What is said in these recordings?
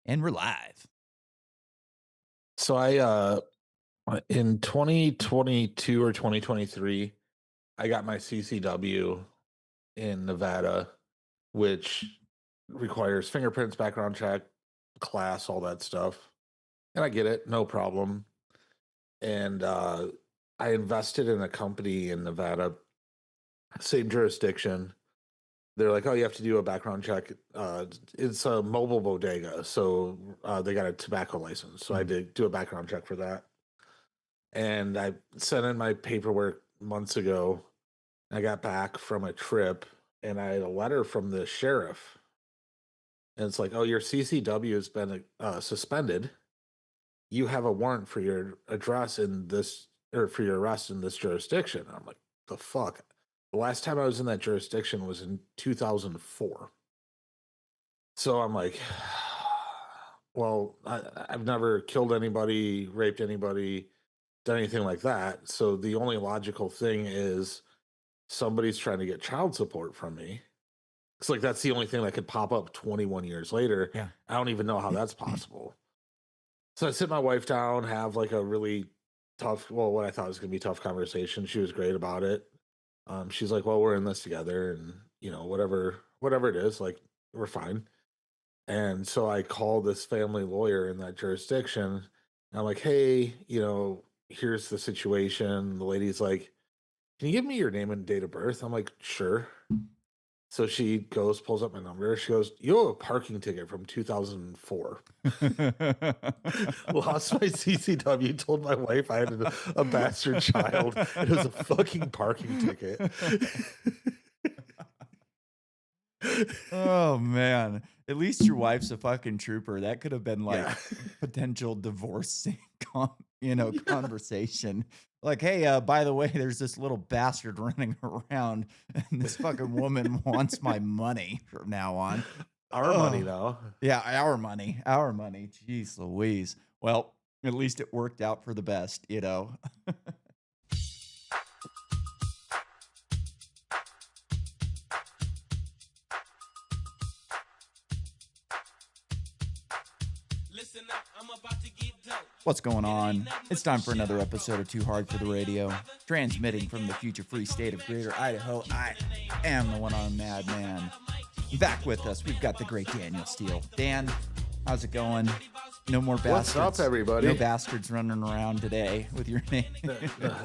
And we're live. So in 2022 or 2023, I got my CCW in Nevada, which requires fingerprints, background check, class, all that stuff. And I get it, no problem. And I invested in a company in Nevada, same jurisdiction. They're like, oh, you have to do a background check. It's a mobile bodega, so they got a tobacco license. So I Mhm. did do a background check for that. And I sent in my paperwork months ago. I got back from a trip and I had a letter from the sheriff. And it's like, oh, your CCW has been suspended. You have a warrant for your address in this, or for your arrest in this jurisdiction. I'm like, the fuck? The last time I was in that jurisdiction was in 2004. So I'm like, well, I've never killed anybody, raped anybody, done anything like that. So the only logical thing is somebody's trying to get child support from me. It's like that's the only thing that could pop up 21 years later. Yeah. I don't even know how that's possible. So I sit my wife down, have like a really tough, well, what I thought was going to be a tough conversation. She was great about it. She's like, well, we're in this together, and whatever it is, like we're fine. And so I called this family lawyer in that jurisdiction. And I'm like, hey, here's the situation. The lady's like, can you give me your name and date of birth? I'm like, sure. So she goes, pulls up my number. She goes, you have a parking ticket from 2004. Lost my CCW, told my wife I had a bastard child. It was a fucking parking ticket. Oh man. At least your wife's a fucking trooper. That could have been Yeah. like potential divorce conversation. Like, hey, by the way, there's this little bastard running around and this fucking woman wants my money from now on. Our money Oh, though. yeah, our money. Our money. Jeez Louise. Well, at least it worked out for the best. Listen up, I'm about to get dope. What's going on? It's time for another episode of Too Hard for the Radio, transmitting from the future free state of Greater Idaho. I am the one-on madman. Back with us, we've got the great Daniel Steele. Dan, how's it going? No more What's up, bastards. everybody? No bastards running around today with your name.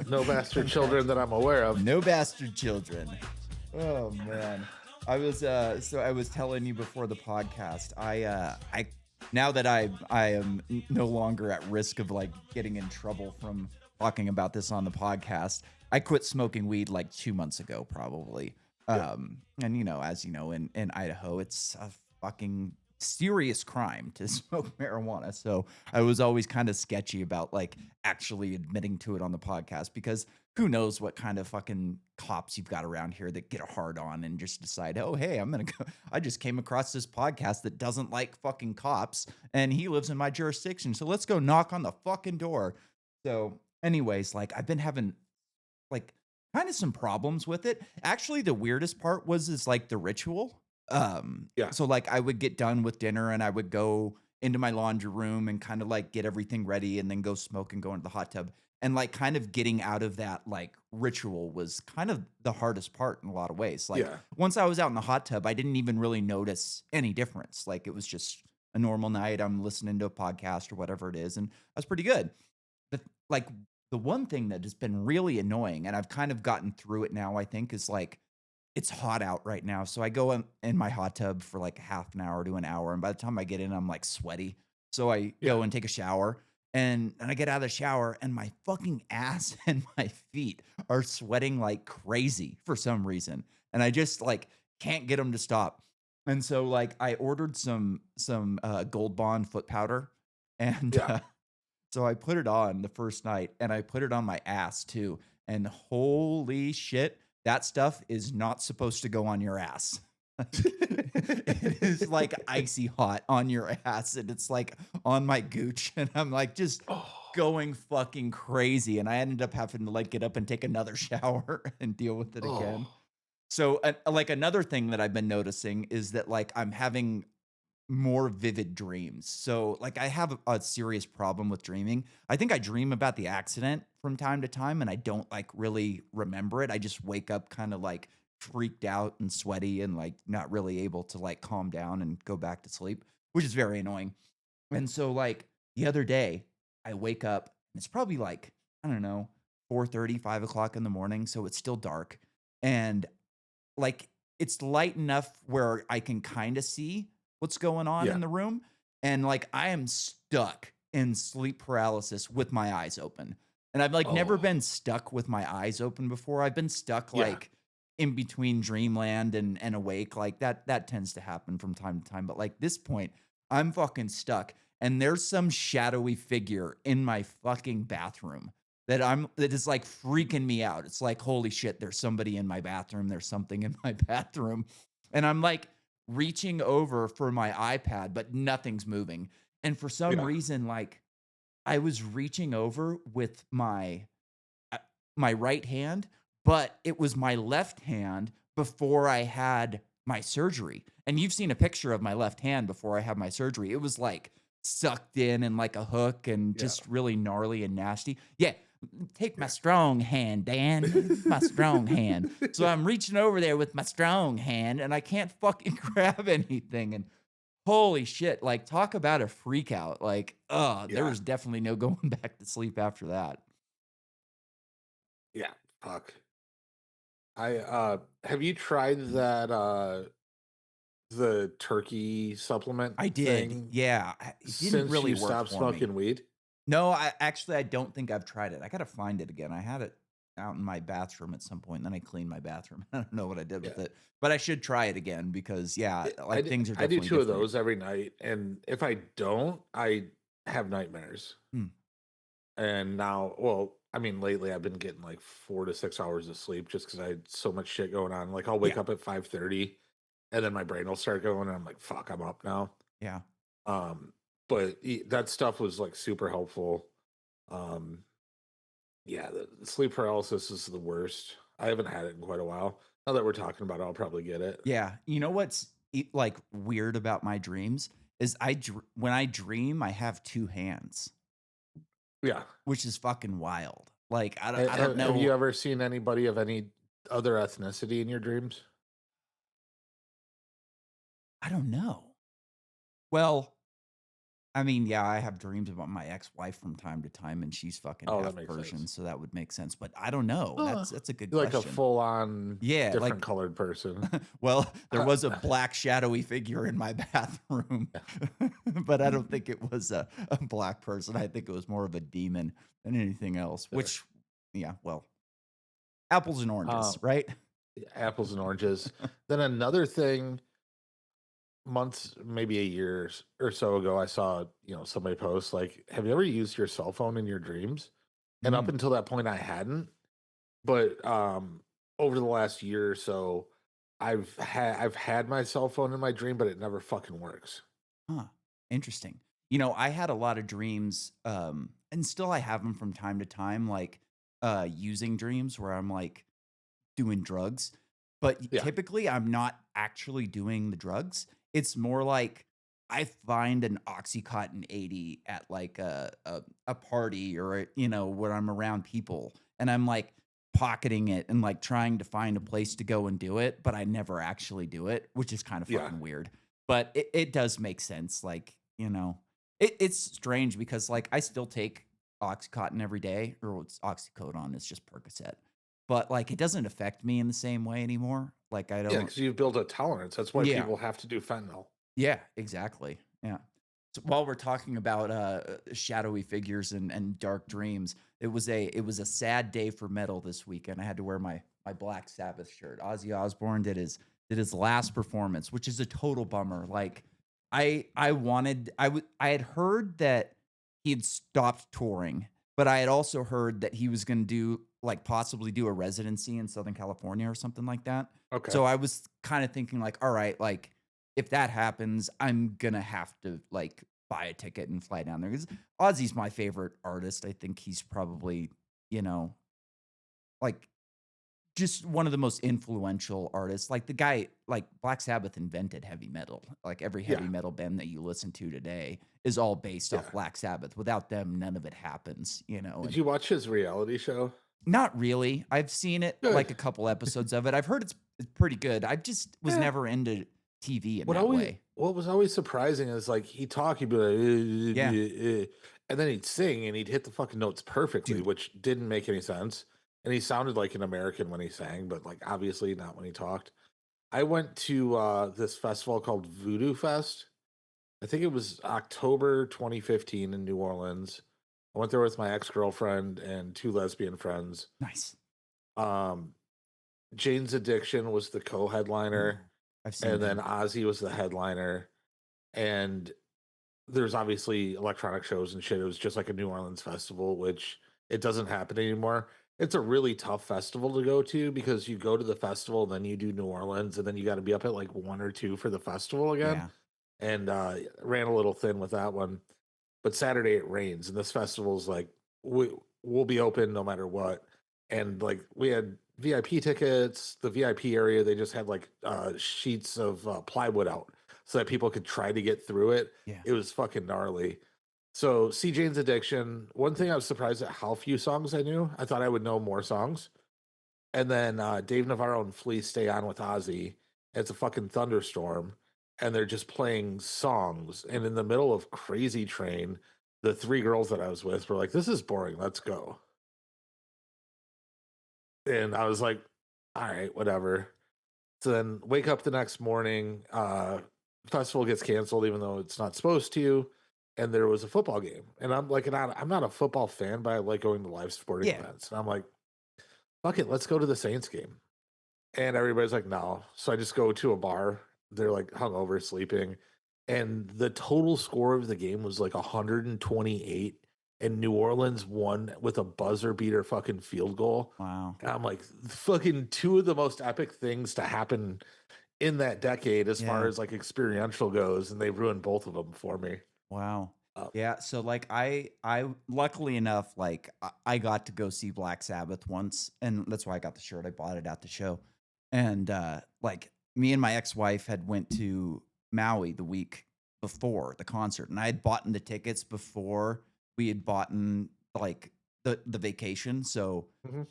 No bastard children that I'm aware of. No bastard children. Oh man. I was telling you before the podcast, I now that I am no longer at risk of like getting in trouble from talking about this on the podcast, I quit smoking weed like 2 months ago, probably. Yeah. And as you know, in Idaho, it's a fucking serious crime to smoke marijuana. So I was always kind of sketchy about like actually admitting to it on the podcast because who knows what kind of fucking cops you've got around here that get a hard on and just decide, oh, hey, I'm going to go. I just came across this podcast that doesn't like fucking cops and he lives in my jurisdiction. So let's go knock on the fucking door. So, anyways, like I've been having like kind of some problems with it. Actually, the weirdest part is like the ritual. Yeah. So like I would get done with dinner and I would go into my laundry room and kind of like get everything ready and then go smoke and go into the hot tub. And like kind of getting out of that like ritual was kind of the hardest part in a lot of ways. Like Yeah. once I was out in the hot tub, I didn't even really notice any difference. Like it was just a normal night. I'm listening to a podcast or whatever it is, and that's pretty good. The like the one thing that has been really annoying, and I've kind of gotten through it now, I think, is like it's hot out right now. So I go in my hot tub for like half an hour to an hour. And by the time I get in, I'm like sweaty. So I Yeah. go and take a shower. And I get out of the shower and my fucking ass and my feet are sweating like crazy for some reason. And I just like can't get them to stop. And so like I ordered some Gold Bond foot powder and Yeah. so I put it on the first night and I put it on my ass too. And holy shit, that stuff is not supposed to go on your ass. It is like icy hot on your ass and it's like on my gooch and I'm like just Oh. going fucking crazy and I ended up having to like get up and take another shower and deal with it again. Oh. So like another thing that I've been noticing is that like I'm having more vivid dreams. So, like, I have a serious problem with dreaming. I think I dream about the accident from time to time, and I don't like really remember it. I just wake up kind of like freaked out and sweaty and like not really able to like calm down and go back to sleep, which is very annoying. And so, like, the other day, I wake up, and it's probably like, I don't know, 4:30, 5 o'clock in the morning, so it's still dark, and, like, it's light enough where I can kinda see what's going on Yeah. in the room, and, like, I am stuck in sleep paralysis with my eyes open, and I've, like, never Oh, been stuck with my eyes open before. I've been stuck, yeah. like, in between dreamland and awake, like, that tends to happen from time to time, but, like, this point, I'm fucking stuck, and there's some shadowy figure in my fucking bathroom that is, like, freaking me out. It's like, "Holy shit, there's somebody in my bathroom, there's something in my bathroom," and I'm, like, reaching over for my iPad, but nothing's moving, and for some Yeah. reason, like, I was reaching over with uh, my right hand, but it was my left hand before I had my surgery. And you've seen a picture of my left hand before I had my surgery. It was like sucked in and like a hook and Yeah. just really gnarly and nasty. Yeah. Take my strong hand, Dan. This is my strong hand. So I'm reaching over there with my strong hand and I can't fucking grab anything. And holy shit, like talk about a freak out. Like, there Yeah. was definitely no going back to sleep after that. Yeah. Fuck. I have you tried that the turkey supplement I did, thing yeah, it didn't since really you work stopped for me. smoking weed? No, I don't think I've tried it. I gotta find it again. I had it out in my bathroom at some point, then I cleaned my bathroom. I don't know what I did with Yeah. it, but I should try it again because, yeah, like, things are I do definitely 2 of different. those every night, and if I don't, I have nightmares. Hmm, And now, well, I mean, lately I've been getting like 4 to 6 hours of sleep just because I had so much shit going on. Like I'll wake yeah, up at 5:30 and then my brain will start going and I'm like, fuck, I'm up now. yeah. Um, but that stuff was like super helpful. Um, yeah, the sleep paralysis is the worst. I haven't had it in quite a while. Now that we're talking about it, I'll probably get it. Yeah, you know what's like, weird about my dreams is when I dream, I have 2 hands, Yeah. which is fucking wild. Like, I don't Have you know. ever seen anybody of any other ethnicity in your dreams? I don't know. Well, I mean, yeah, I have dreams about my ex-wife from time to time, and she's fucking Oh, that half makes Persian, sense. so that would make sense, but I don't know. Uh, That's a good like a question. full on Yeah, different like, colored person. well, there Uh, was a black shadowy figure in my bathroom, yeah. but I don't think it was a black person. I think it was more of a demon than anything else, Sure. which, yeah, well, apples and Uh, oranges, right? apples and oranges. Then another thing, months, maybe a year or so ago, I saw, somebody post like, have you ever used your cell phone in your dreams? And up Mm, until that point I hadn't. But over the last year or so, I've had my cell phone in my dream, but it never fucking works. huh, interesting. I had a lot of dreams, and still I have them from time to time, like, using dreams where I'm, like, doing drugs, but Yeah. typically I'm not actually doing the drugs. It's more like I find an Oxycontin 80 at like a party or when I'm around people and I'm like pocketing it and like trying to find a place to go and do it, but I never actually do it, which is kind of Yeah. fucking weird. But it does make sense. Like, it's strange because like I still take Oxycontin every day, or it's oxycodone, it's just Percocet, but, like, it doesn't affect me in the same way anymore. Like, I Yeah, don't. because you've built a tolerance. That's why Yeah. people have to do fentanyl. Yeah, exactly. Yeah. So while we're talking about, shadowy figures and dark dreams, it was a sad day for metal this weekend. I had to wear my Black Sabbath shirt. Ozzy Osbourne did his last performance, which is a total bummer. Like, I had heard that he had stopped touring, but I had also heard that he was gonna possibly do a residency in Southern California or something like that. Okay. So I was kinda thinking like, "All right, like, if that happens, I'm gonna have to, like, buy a ticket and fly down there." Because Ozzy's my favorite artist. I think he's probably, you know, like just one of the most influential artists. Like the guy, like Black Sabbath invented heavy metal. Like every Yeah, heavy metal band that you listen to today is all based off yeah. Black Sabbath. Without them, none of it happens, you know. Did And you watch his reality show? not really. I've seen it Good. like a couple episodes of it. I've heard it's pretty good. I just was Yeah. never into TV in that way. What was always surprising is like he'd talk, he'd be like, Yeah, and then he'd sing and he'd hit the fucking notes perfectly, dude. which didn't make any sense. And he sounded like an American when he sang, but like obviously not when he talked. I went to this festival called Voodoo Fest. I think it was October 2015 in New Orleans. I went there with my ex-girlfriend and two lesbian friends. Nice. Um, Jane's Addiction was the Ooh, co-headliner, I've seen and then them. Ozzy was the headliner. And there's obviously electronic shows and shit. It was just like a New Orleans festival, which it doesn't happen anymore. It's a really tough festival to go to because you go to the festival, then you do New Orleans, and then you got to be up at like 1 or 2 for the festival again. Yeah. And ran a little thin with that one. But Saturday it rains, and this festival's like we'll be open no matter what. And like we had VIP tickets, the VIP area, they just had like sheets of plywood out so that people could try to get through it. Yeah. It was fucking gnarly. So C Jane's Addiction. One thing I was surprised at how few songs I knew. I thought I would know more songs. And then Dave Navarro and Flea stay on with Ozzy. It's a fucking thunderstorm, and they're just playing songs. And in the middle of Crazy Train, the three girls that I was with were like, "This is boring. Let's go." And I was like, "All right, whatever." So then wake up the next morning. Festival gets canceled, even though it's not supposed to. And there was a football game, and I'm not a football fan, but I like going to live sporting Yeah. events. And I'm like, "Fuck it, let's go to the Saints game." And everybody's like, no. So I just go to a bar. They're like hungover, sleeping. And the total score of the game was like 128. And New Orleans won with a buzzer beater fucking field goal. Wow. And I'm like, fucking two of the most epic things to happen in that decade as far Yeah. as like experiential goes. And they ruined both of them for me. Wow. Uh, Yeah, so like I luckily enough like I got to go see Black Sabbath once, and that's why I got the shirt. I bought it at the show. And like me and my ex-wife had went to Maui the week before the concert, and I had bought the tickets before we had bought like the vacation. So mhm.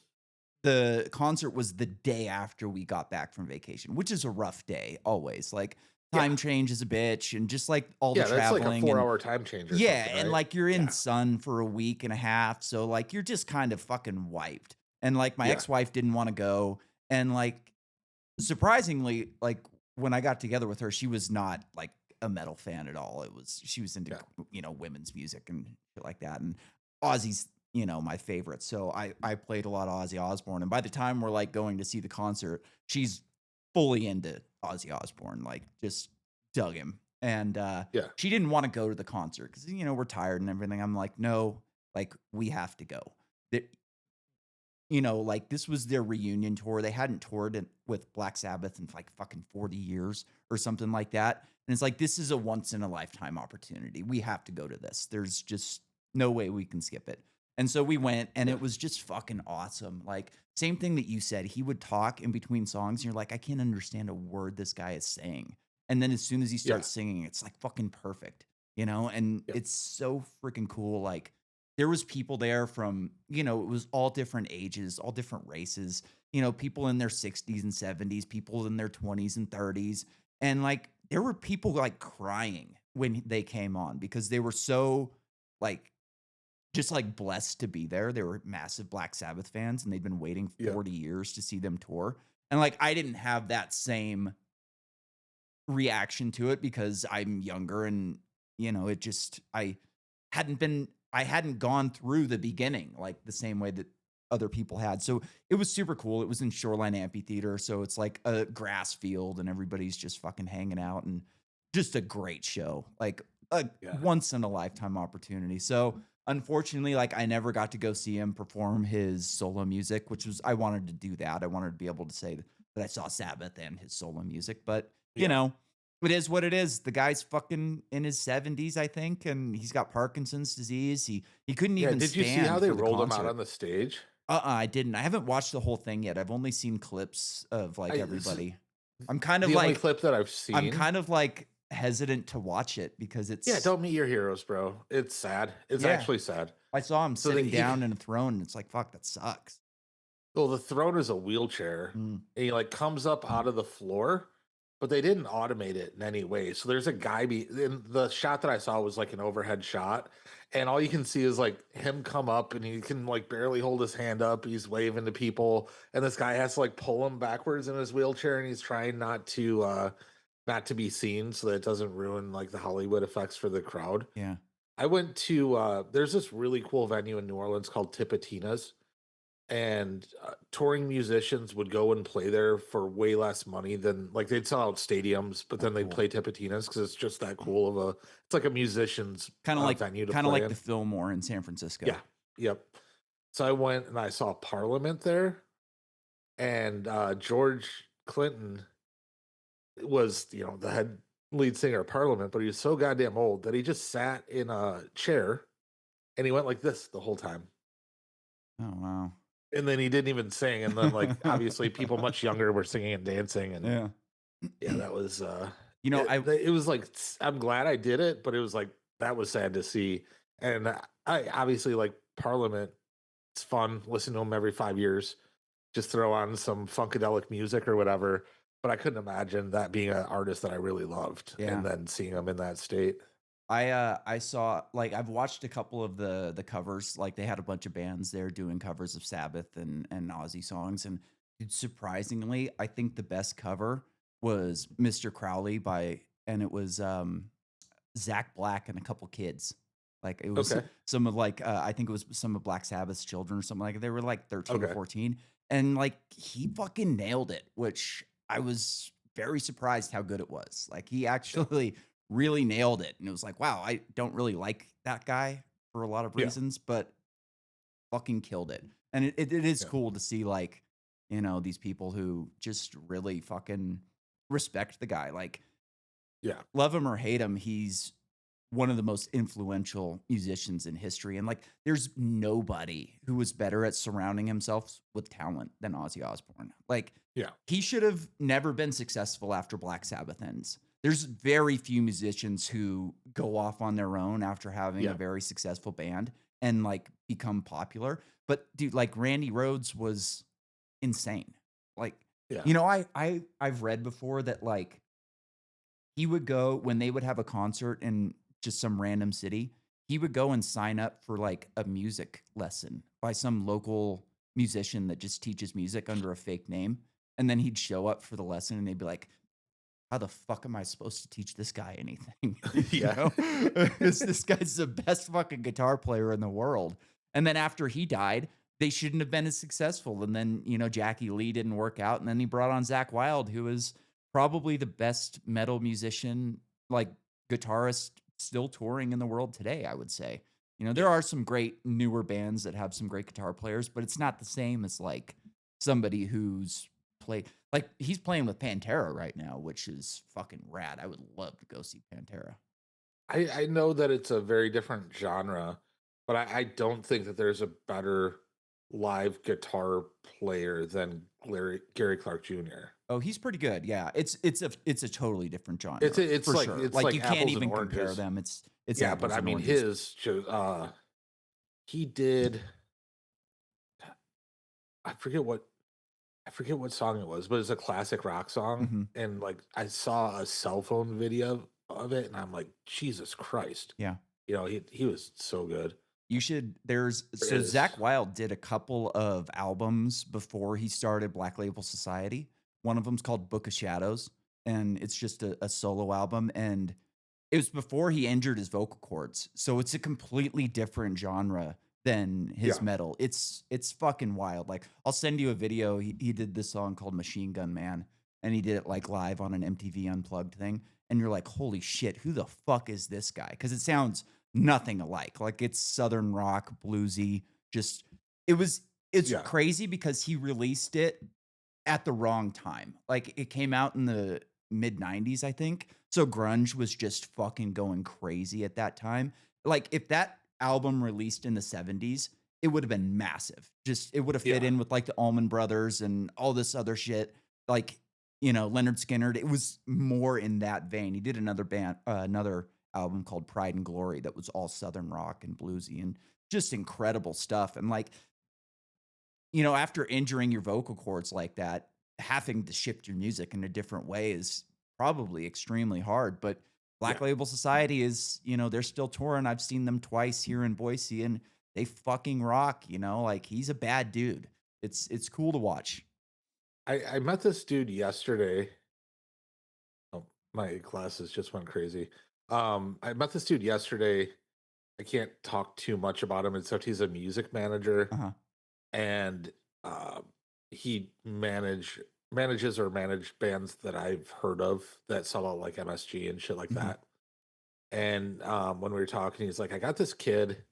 the concert was the day after we got back from vacation, which is a rough day always. Like Yeah. time change is a bitch, and just like all the Yeah. That's like a traveling 4 and hour time change or yeah, something, and right? like you're in Yeah. sun for a week and a half, so like you're just kind of fucking wiped. And like my Yeah. ex-wife didn't want to go, and like surprisingly, like when I got together with her, she was not like a metal fan at all. She was into Yeah. women's music and shit like that. And Ozzy's my favorite, so I played a lot of Ozzy Osbourne. And by the time we're like going to see the concert, she's fully into Ozzy Osbourne, like just dug him. And Yeah. she didn't want to go to the concert because we're tired and everything. I'm like, no, like we have to go. That like this was their reunion tour. They hadn't toured with Black Sabbath in like fucking 40 years or something like that. And it's like, this is a once in a lifetime opportunity. We have to go to this. There's just no way we can skip it. And so we went, and Yeah. it was just fucking awesome. Like, same thing that you said. He would talk in between songs, and you're like, I can't understand a word this guy is saying. And then as soon as he Yeah. starts singing, it's like fucking perfect, And Yeah. it's so freaking cool. Like, there was people there from, it was all different ages, all different races, people in their 60s and 70s, people in their 20s and 30s. And like there were people like crying when they came on because they were so like just like blessed to be there. They were massive Black Sabbath fans, and they'd been waiting Yeah. 40 years to see them tour. And like I didn't have that same reaction to it because I'm younger, and it just I hadn't gone through the beginning like the same way that other people had. So it was super cool. It was in Shoreline Amphitheater, so it's like a grass field and everybody's just fucking hanging out, and just a great show. Like a Yeah. once in a lifetime opportunity. So unfortunately, like I never got to go see him perform his solo music, which was I wanted to do that. I wanted to be able to say that I saw Sabbath and his solo music, but Yeah. it is what it is. The guy's fucking in his 70s, I think, and he's got Parkinson's disease. He couldn't Yeah. even Did you see how stand they for the rolled him out concert. on the stage? I didn't. I haven't watched the whole thing yet. I've only seen clips of like I this is everybody. I'm kind of the only like clip that I've I'm seen. kind of like hesitant to watch it because Yeah, it's don't meet your heroes, bro. It's sad. It's yeah. actually sad. I saw him So that sitting down in a throne and it's like fuck, that sucks. well, the throne is a wheelchair, Mm. and he like comes up out of the floor, but they didn't automate it in any way. So there's a guy in the shot that I saw was like an overhead shot, and all you can see is like him come up, and he can like barely hold his hand up. He's waving to people, and this guy has to like pull him backwards in his wheelchair, and he's trying not to be seen so that it doesn't ruin like the Hollywood effects for the crowd. Yeah. I went to there's this really cool venue in New Orleans called Tipitina's, and touring musicians would go and play there for way less money than like they'd sell out stadiums, but Oh, then they'd cool. play Tipitinas because it's just that cool of a it's like a musician's venue to Kind of play like the in. Fillmore in San Francisco. Yeah, yep. So I went and I saw Parliament there, and George Clinton was the head lead singer of Parliament, but he was so goddamn old that he just sat in a chair and he went like this the whole time. Oh wow. And then he didn't even sing, and then, like, obviously, people much younger were singing and dancing, and Yeah. yeah, that was, You know, it was like, I'm glad I did it, but it was like, that was sad to see, and I obviously like Parliament. It's fun, listen to them every 5 years, just throw on some funkadelic music or whatever, but I couldn't imagine that being an artist that I really loved, yeah. and then seeing them in that state. I saw like I've watched a couple of the covers. Like they had a bunch of bands there doing covers of Sabbath and Ozzy songs. And dude, surprisingly, I think the best cover was Mr. Crowley by and it was Zach Black and a couple kids. Like it was Okay, some of like I think it was some of Black Sabbath's children or something like that. They were like 13 or okay, 14. And like he fucking nailed it, which I was very surprised how good it was. Like he yeah, actually really nailed it. And it was like, wow, I don't really like that guy for a lot of yeah, reasons, but fucking killed it. And it is yeah, cool to see like, you know, these people who just really fucking respect the guy. Like yeah, love him or hate him, he's one of the most influential musicians in history. And like, there's nobody who was better at surrounding himself with talent than Ozzy Osbourne. Like, yeah, he should have never been successful after Black Sabbath ends. There's very few musicians who go off on their own after having a yeah, very successful band and like become popular. But dude, like Randy Rhoads was insane. Like, yeah, you know, I've read before that like he would go when they would have a concert in just some random city, he would go and sign up for like a music lesson by some local musician that just teaches music under a fake name. And then he'd show up for the lesson and they'd be like, how the fuck am I supposed to teach this guy anything? You yeah, know, this guy's the best fucking guitar player in the world. And then after he died, they shouldn't have been as successful. And then, you know, Jackie Lee didn't work out. And then he brought on Zach Wild, who is probably the best metal musician, like guitarist still touring in the world today, I would say. You know, yeah. there are some great newer bands that have some great guitar players, but it's not the same as like somebody who's played like he's playing with Pantera right now, which is fucking rad. I would love to go see Pantera. I know that it's a very different genre, but I don't think that there's a better live guitar player than Gary Clark Jr. Oh, he's pretty good. Yeah. It's a totally different It's genre it's for like sure. it's Like like you can't apples and even compare oranges. them. It's Yeah, but apples I and mean oranges. he did I forget what I forget what song it was, but it's a classic rock song, Hmm. and like I saw a cell phone video of it, and I'm like, Jesus Christ, Yeah. he was so good. You should there's There so is, Zach Wild did a couple of albums before he started Black Label Society. One of them's called Book of Shadows, and it's just a solo album. And it was before he injured his vocal cords. So it's a completely different genre than his yeah, metal. It's fucking wild. Like I'll send you a video. He did this song called Machine Gun Man and he did it like live on an MTV Unplugged thing and you're like, "Holy shit, who the fuck is this guy?" Cuz it sounds nothing alike. Like it's southern rock, bluesy, just it was it's yeah, crazy because he released it at the wrong time. Like it came out in the mid 90s, I think. So grunge was just fucking going crazy at that time. Like if that album released in the 70s, it would have been massive. Just it would have fit Yeah. in with like the Allman Brothers and all this other shit. Like, Leonard Skinner. It was more in that vein. He did another album called Pride and Glory that was all Southern rock and bluesy and just incredible stuff. And like, after injuring your vocal cords like that, having to shift your music in a different way is probably extremely hard. But Black Yeah. Label Society is, they're still touring. I've seen them twice here in Boise and they fucking rock, like he's a bad dude. It's cool to watch. I met this dude yesterday. Oh, my glasses just went crazy. I met this dude yesterday. I can't talk too much about him except he's a music manager, Uh-huh. and uh, he manages or managed bands that I've heard of that sell out like MSG and shit like Mhm. that. And when we were talking, he's like, "I got this kid.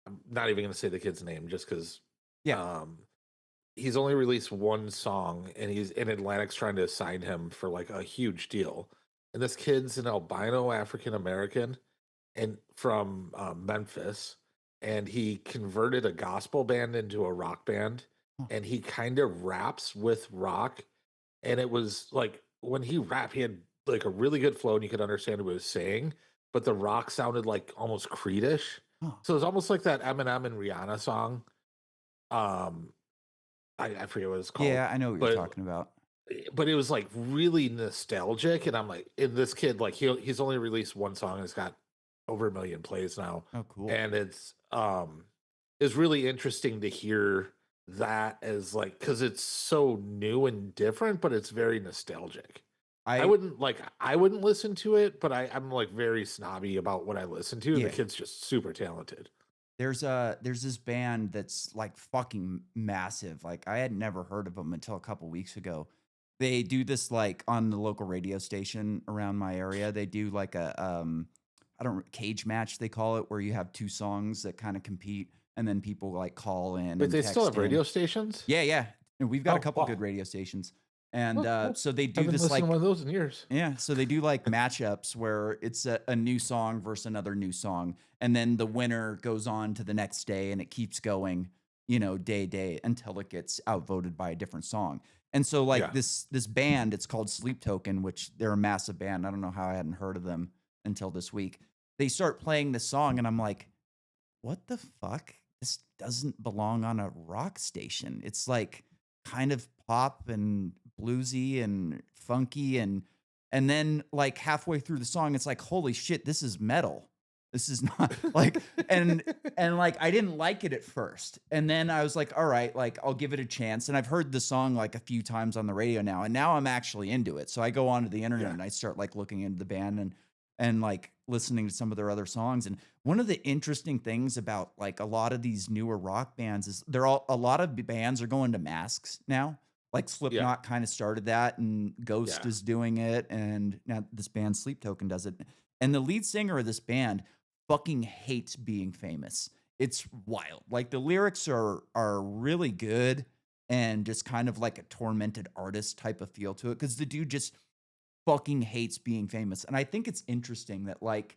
I'm not even gonna say the kid's name just because Yeah. um, he's only released one song, and he's in Atlantic's trying to sign him for like a huge deal. And this kid's an albino African American and from Memphis, and he converted a gospel band into a rock band, Huh. and he kind of raps with rock. And it was like when he rapped, he had like a really good flow, and you could understand what he was saying, but the rock sounded like almost Creedish. Huh. So it was almost like that Eminem and Rihanna song. Um, I forget what it's called, Yeah, I know what you're but talking about. it was like really nostalgic. And I'm like, and this kid, like he's only released one song and it's got over 1 million plays now. Oh, cool. And it's really interesting to hear that as like, because it's so new and different, but it's very nostalgic. I I wouldn't listen to it, but I'm like very snobby about what I listen to, and the Yeah. kid's just super talented. There's this band that's like fucking massive. Like I had never heard of them until a couple weeks ago. They do this like on the local radio station around my area. They do like a I don't cage match they call it, where you have two songs that kind of compete, and then people like call in But and they still text have in. radio stations? Yeah, yeah. And we've got a Oh, couple good wow. radio stations, and Oh, cool. so they I do haven't this listened to like one of those in years. yeah, so they do like matchups where it's a new song versus another new song, and then the winner goes on to the next day, and it keeps going, day until it gets outvoted by a different song. And so like Yeah. this band, it's called Sleep Token, which they're a massive band. I don't know how I hadn't heard of them until this week. They start playing this song, and I'm like, what the fuck? This doesn't belong on a rock station. It's like kind of pop and bluesy and funky and then like halfway through the song it's like holy shit, this is metal. This is not like and like I didn't like it at first. And then I was like, all right, like I'll give it a chance. And I've heard the song like a few times on the radio now, and now I'm actually into it. So I go onto the internet Yeah. and I start like looking into the band and like listening to some of their other songs. And one of the interesting things about like a lot of these newer rock bands is a lot of bands are going to masks now. Like Yeah. Slipknot kind of started that, and Ghost Yeah. is doing it, and now this band Sleep Token does it. And the lead singer of this band fucking hates being famous. It's wild. Like the lyrics are really good and just kind of like a tormented artist type of feel to it, because the dude just fucking hates being famous. And I think it's interesting that like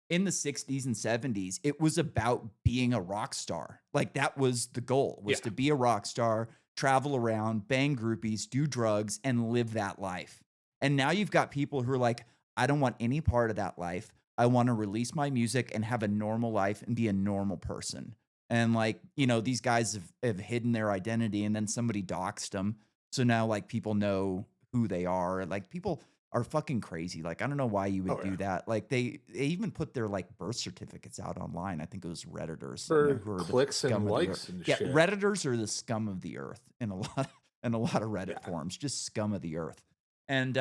in the 60s and 70s, it was about being a rock star. Like that was the goal, was Yeah. to be a rock star, travel around, bang groupies, do drugs, and live that life. And now you've got people who are like, I don't want any part of that life. I want to release my music and have a normal life and be a normal person. And like, these guys have hidden their identity, and then somebody doxed them. So now like people know who they are. Like people are fucking crazy. Like, I don't know why you would Oh, do yeah. that. Like they even put their like birth certificates out online. I think it was Redditors or something, For who are the clicks scum and of the likes earth. and Yeah, shit. Redditors are the scum of the earth in a lot in a lot of Reddit Yeah. forums, just scum of the earth. And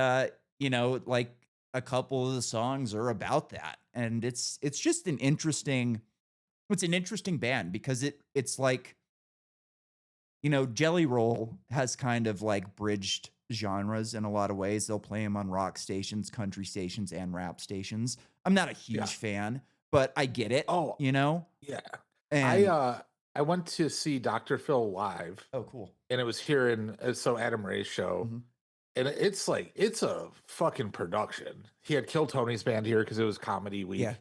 like a couple of the songs are about that. And it's just it's an interesting band because it's like Jelly Roll has kind of like bridged genres in a lot of ways. They'll play them on rock stations, country stations, and rap stations. I'm not a Yeah. huge fan, but I get it, Oh, yeah. And I went to see Dr. Phil live, oh, cool. and it was here in so Adam Ray's show. Mhm. And it's like it's a fucking production. He had Kill Tony's band here because it was comedy week. Yeah.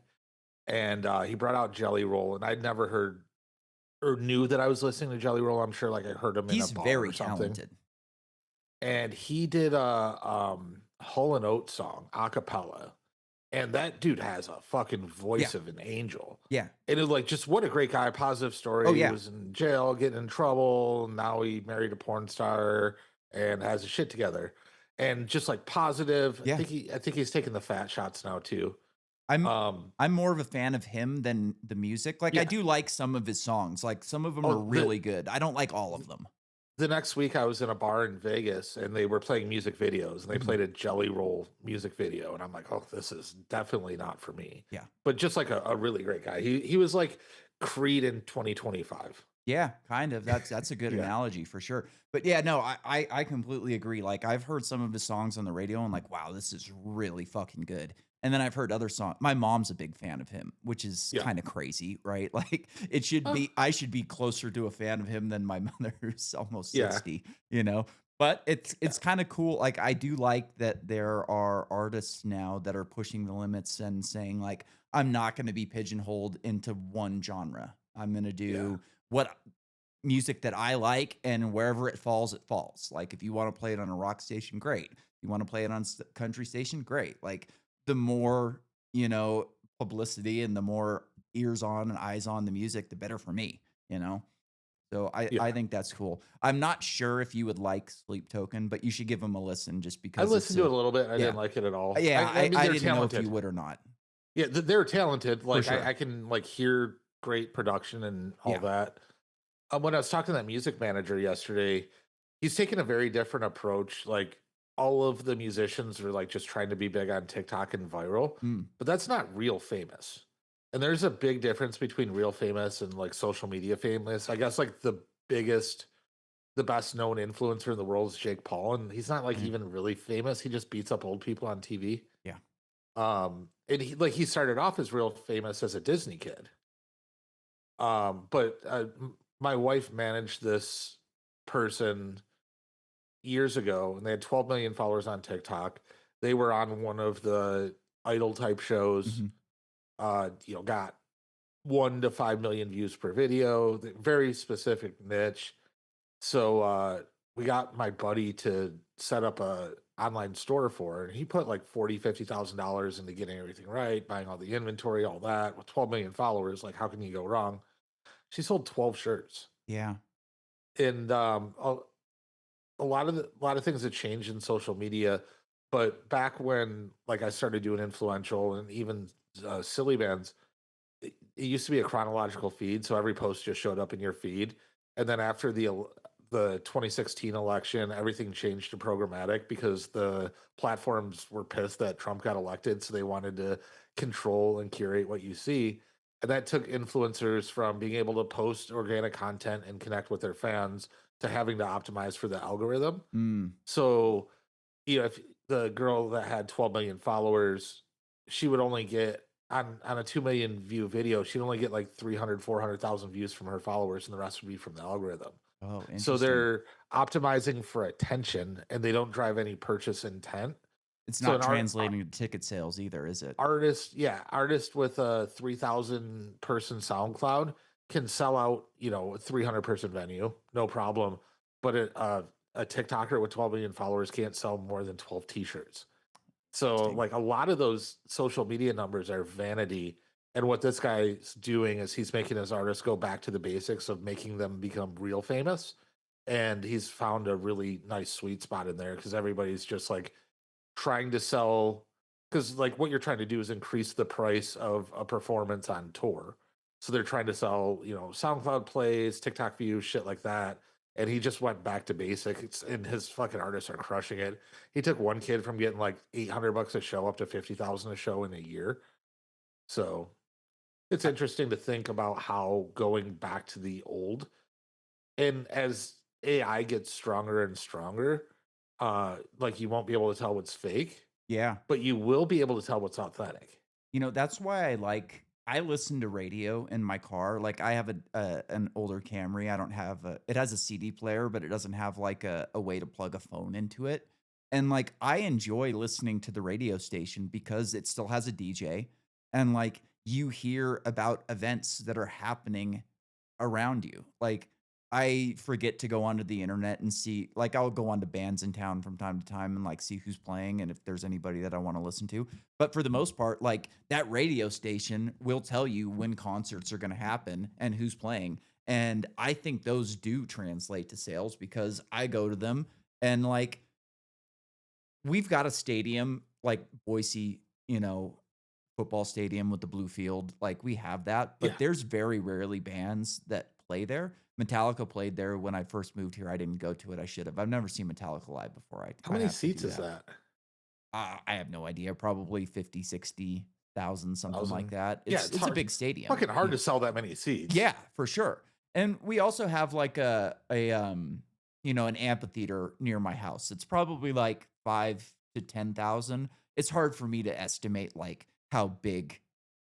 And he brought out Jelly Roll, and I'd never heard or knew that I was listening to Jelly Roll. I'm sure like I heard him in a He's bar very or something. talented. And he did a Hall and Oates song a cappella. And that dude has a fucking Yeah. voice of an angel. Yeah. And it like just what a great guy, positive Oh, story. He yeah. was in jail, getting in trouble. Now he married a porn star and has his shit together. And just like positive. Yeah. I think he's taking the fat shots now too. I'm Um I'm more of a fan of him than the music. Like, I yeah. do like some of his songs. Like, some of them are Oh, really good. I don't like all of them. the next week I was in a bar in Vegas and they were playing music videos and they Mhm. played a Jelly Roll music video and I'm like, oh, this is definitely not for me. Yeah. But just like a really great guy. He was like Creed in 2025. Yeah, kind of. That's a good Yeah. analogy for sure. But yeah, no, I completely agree. Like, I've heard some of his songs on the radio and like, wow, this is really fucking good. And then I've heard other songs. My mom's a big fan of him, which is Yeah. kind of crazy, right? Like, it should Uh, be I should be closer to a fan of him than my mother who's almost yeah. 60, you know. But Yeah. it's kind of cool. Like, I do like that there are artists now that are pushing the limits and saying like, I'm not going to be pigeonholed into one genre. I'm going to Yeah. do what music that I like, and wherever it falls, it falls. Like, if you wanna play it on a rock station, great. You wanna play it on country station, great. Like, the more, you know, publicity and the more ears on and eyes on the music, the better for me, you know? So I Yeah. think that's cool. I'm not sure if you would like Sleep Token, but you should give them a listen just I because it's listened to a it a little bit. I yeah. didn't like it at all. Yeah, I mean, I they're didn't know if you talented. would or not. Yeah, they're talented. For Like sure. I can like hear great production and all Yeah. that. When I was talking to that music manager yesterday, he's taking a very different approach. Like all of the musicians are like just trying to be big on TikTok and viral, Mm, but that's not real famous. And there's a big difference between real famous and like social media famous. I guess like the best known influencer in the world is Jake Paul, and he's not like mm, even really famous. He just beats up old people on TV. yeah. And he started off as real famous as a Disney kid. But my wife managed this person years ago, and they had 12 million followers on TikTok. They were on one of the idol type shows. Mhm. Got 1 to 5 million views per video. Very specific niche. So we got my buddy to set up a online store for her, and he put like 40, $50,000 into getting everything right, buying all the inventory, all that. With 12 million followers, like how can you go wrong? She sold 12 shirts, Yeah. and a lot of things have changed in social media. But back when like I started doing influential and even silly bands, it used to be a chronological feed, so every post just showed up in your feed. And then after the 2016 election, everything changed to programmatic because the platforms were pissed that Trump got elected, so they wanted to control and curate what you see. And that took influencers from being able to post organic content and connect with their fans to having to optimize for the algorithm. Mm, So, if the girl that had 12 million followers, she would only get on a 2 million view video, she'd only get like 300, 400,000 views from her followers, and the rest would be from the algorithm. oh, So interesting. they're optimizing for attention and they don't drive any purchase intent. It's So not an translating to ticket sales either, is it? artist with a 3,000 person SoundCloud can sell out, a 300 person venue, no problem. But a TikToker with 12 million followers can't sell more than 12 t-shirts. So Interesting. like a lot of those social media numbers are vanity. And what this guy's doing is he's making his artists go back to the basics of making them become real famous. And he's found a really nice sweet spot in there because everybody's just like trying to sell, because like what you're trying to do is increase the price of a performance on tour. So they're trying to sell, SoundCloud plays, TikTok views, shit like that. And he just went back to basics, and his fucking artists are crushing it. He took one kid from getting like $800 a show up to 50,000 a show in a year. So it's I interesting to think about how going back to the old, and as AI gets stronger and stronger, like you won't be able to tell what's fake, yeah. but you will be able to tell what's authentic. That's why I listen to radio in my car. Like, I have an older Camry. I don't have it has a CD player, but it doesn't have like a way to plug a phone into it. And like, I enjoy listening to the radio station because it still has a DJ, and like, you hear about events that are happening around you. Like, I forget to go onto the internet and see, like, I'll go onto bands in town from time to time and like see who's playing and if there's anybody that I want to listen to. But for the most part, like that radio station will tell you when concerts are going to happen and who's playing. And I think those do translate to sales because I go to them and like we've got a stadium like Boise, football stadium with the blue field. Like we have that, but Yeah. there's very rarely bands that play there. Metallica played there when I first moved here. I didn't go to it. I should have. I've never seen Metallica live before. How I many have to do seats is that. that? I have no idea. Probably 50, 60,000, something like 1,000? that. Yeah, It's a big stadium. fucking hard to sell that many seats. Yeah, for sure. And we also have like an amphitheater near my house. It's probably like 5 to 10,000. It's hard for me to estimate like how big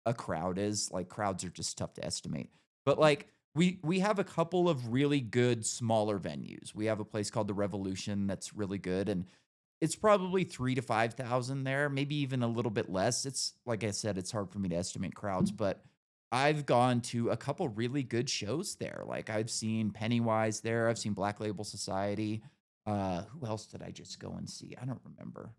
a crowd is. Like crowds are just tough to estimate. But like we have a couple of really good smaller venues. We have a place called the Revolution that's really good and it's probably 3 to 5,000 there, maybe even a little bit less. It's like I said, it's hard for me to estimate crowds, but I've gone to a couple really good shows there. Like I've seen Pennywise there, I've seen Black Label Society. Who else did I just go and see? I don't remember.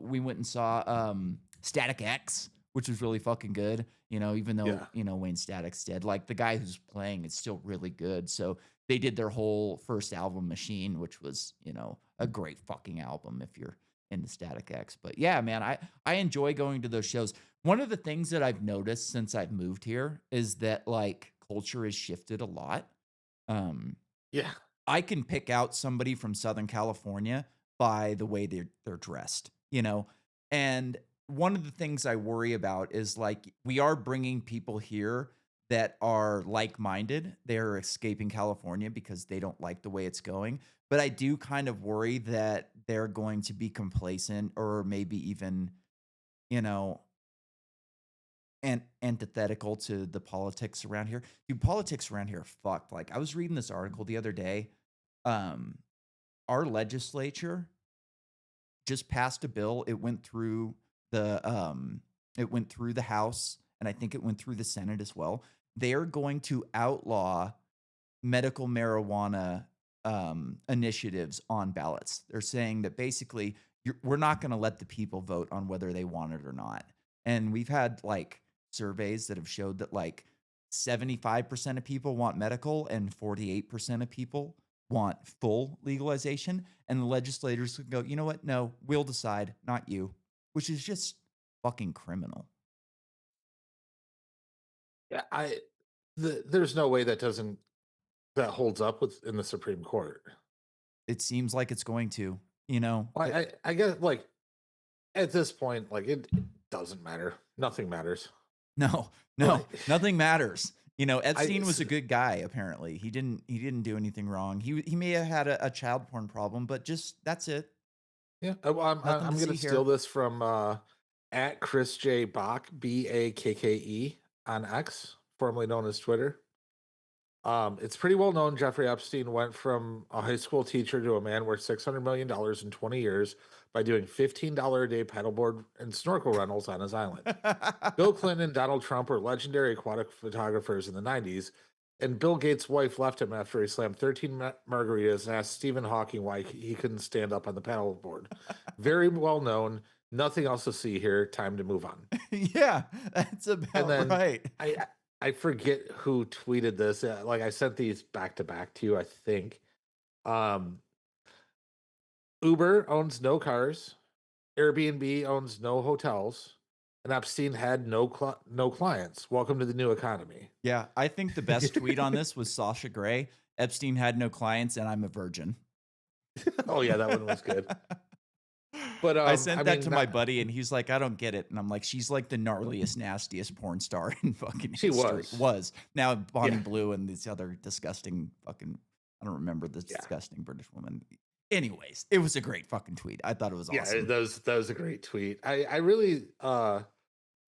We went and saw Static X, which was really fucking good. Even though Yeah. Wayne Static's dead, like the guy who's playing is still really good. So they did their whole first album, Machine, which was a great fucking album if you're into Static X. But yeah, man, I enjoy going to those shows. One of the things that I've noticed since I've moved here is that like culture has shifted a lot. Um, Yeah. I can pick out somebody from Southern California by the way they're dressed. And one of the things I worry about is like we are bringing people here that are like-minded. They're escaping California because they don't like the way it's going. But I do kind of worry that they're going to be complacent or maybe even, you know, antithetical to the politics around here. Dude, politics around here are fucked. Like I was reading this article the other day. Um, our legislature just passed a bill. It went through the House and I think it went through the Senate as well. They're going to outlaw medical marijuana initiatives on ballots. They're saying that basically we're not going to let the people vote on whether they want it or not. And we've had like surveys that have showed that like 75% of people want medical and 48% of people want full legalization. And the legislators would go, you know what? No, we'll decide, not you, which is just fucking criminal. Yeah. There's no way that holds up in the Supreme Court. It seems like it's going to. I guess like at this point, like it doesn't matter. Nothing matters. No, Like, nothing matters. Epstein was a good guy. Apparently, he didn't do anything wrong. He may have had a child porn problem, but just that's it. yeah. I'm Nothing I'm to gonna see steal here. this from at Chris J Bach Bakke on X, formerly known as Twitter. It's pretty well known Jeffrey Epstein went from a high school teacher to a man worth $600 million in 20 years by doing $15 a day paddleboard and snorkel rentals on his island. Bill Clinton and Donald Trump were legendary aquatic photographers in the 90s, and Bill Gates' wife left him after he slammed 13 margaritas and asked Stephen Hawking why he couldn't stand up on the paddleboard. Very well known. Nothing else to see here. Time to move on. Yeah, that's And about then right. I forget who tweeted this. Like I sent these back to back to you, I think. Um, Uber owns no cars. Airbnb owns no hotels. And Epstein had no clients. Welcome to the new economy. Yeah, I think the best tweet on this was Sasha Grey. Epstein had no clients, and I'm a virgin. Oh yeah, that one was good. But I sent that mean, to my buddy, and he's like, "I don't get it." And I'm like, "She's like the gnarliest, nastiest porn star in fucking She history." was. Was now Bonnie Yeah. Blue and this other disgusting fucking. I don't remember this Yeah. disgusting British woman. Anyways, it was a great fucking tweet. I thought it was Yeah, awesome. that was a great tweet. I really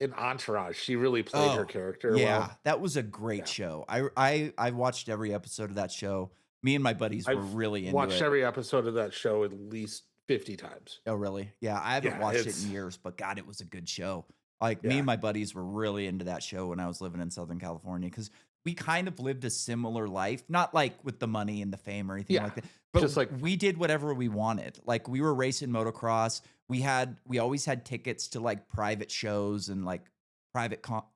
in Entourage, she really played her character yeah, well. that was a great Yeah. show. I watched every episode of that show. Me and my buddies were I've really into watched it. every episode of that show at least 50 times. Oh, really? Yeah, I haven't Yeah, watched it it's in years, but God, it was a good show. Like me Yeah. and my buddies were really into that show when I was living in Southern California because we kind of lived a similar life, not like with the money and the fame or anything Yeah. like that, but Just like we did whatever we wanted. Like we were racing motocross. We always had tickets to like private shows and like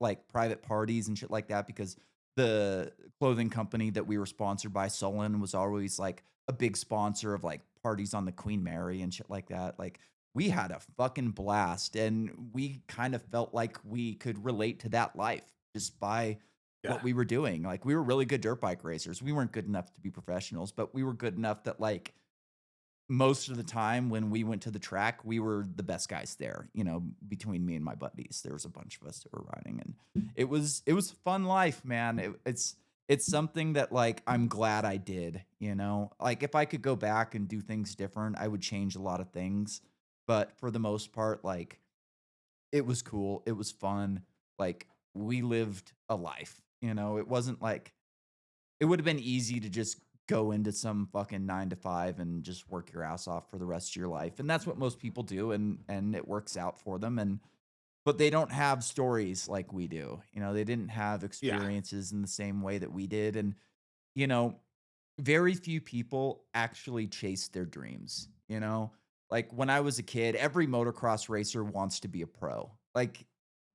like private parties and shit like that because the clothing company that we were sponsored by, Solon, was always like a big sponsor of like parties on the Queen Mary and shit like that. Like we had a fucking blast and we kind of felt like we could relate to that life just by yeah. what we were doing. Like we were really good dirt bike racers. We weren't good enough to be professionals, but we were good enough that like most of the time when we went to the track, we were the best guys there. Between me and my buddies, there was a bunch of us that were riding, and it was fun life, man. It's something that like I'm glad I did. Like if I could go back and do things different, I would change a lot of things. But for the most part, like it was cool. It was fun. Like we lived a life. It wasn't like it would have been easy to just go into some fucking 9 to 5 and just work your ass off for the rest of your life. And that's what most people do and it works out for them but they don't have stories like we do. They didn't have Yeah. experiences in the same way that we did and you know, very few people actually chase their dreams, you know? Like when I was a kid, every motocross racer wants to be a pro. Like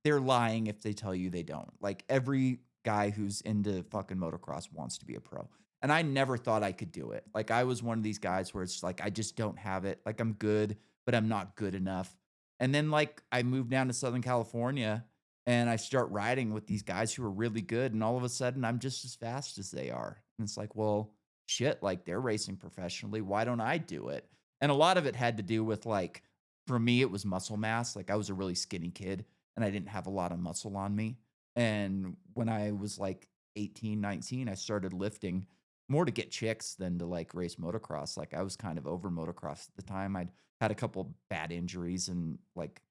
they're lying if they tell you they don't. Like every guy who's into fucking motocross wants to be a pro. And I never thought I could do it. Like I was one of these guys where it's like I just don't have it. Like I'm good, but I'm not good enough. And then like I moved down to Southern California and I start riding with these guys who are really good and all of a sudden I'm just as fast as they are. And it's like, well, shit, like they're racing professionally. Why don't I do it? And a lot of it had to do with like, for me, it was muscle mass. Like I was a really skinny kid and I didn't have a lot of muscle on me. And when I was like 18, 19, I started lifting more to get chicks than to like race motocross. Like I was kind of over motocross at the time. I'd had a couple bad injuries and like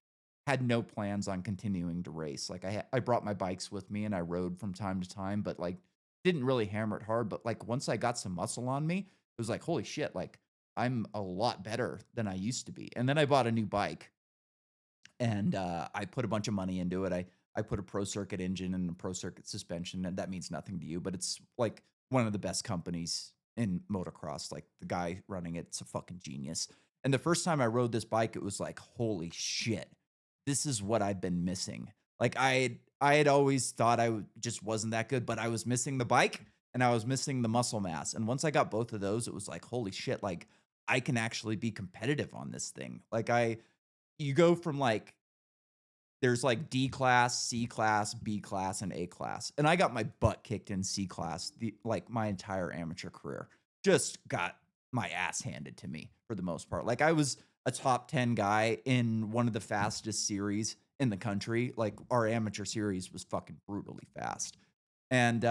had no plans on continuing to race. Like I brought my bikes with me and I rode from time to time, but like didn't really hammer it hard. But like once I got some muscle on me, it was like, holy shit, like I'm a lot better than I used to be. And then I bought a new bike and I put a bunch of money into it. I put a pro circuit engine and a pro circuit suspension, and that means nothing to you, but it's like one of the best companies in motocross. Like the guy running it's a fucking genius. And the first time I rode this bike, it was like, holy shit, this is what I've been missing. Like I had always thought just wasn't that good, but I was missing the bike and I was missing the muscle mass. And once I got both of those, it was like, holy shit, like I can actually be competitive on this thing. Like you go from like there's like D class, C class, B class, and A class. And I got my butt kicked in C class like my entire amateur career. Just got my ass handed to me for the most part. Like I was a top 10 guy in one of the fastest series in the country. Like our amateur series was fucking brutally fast. And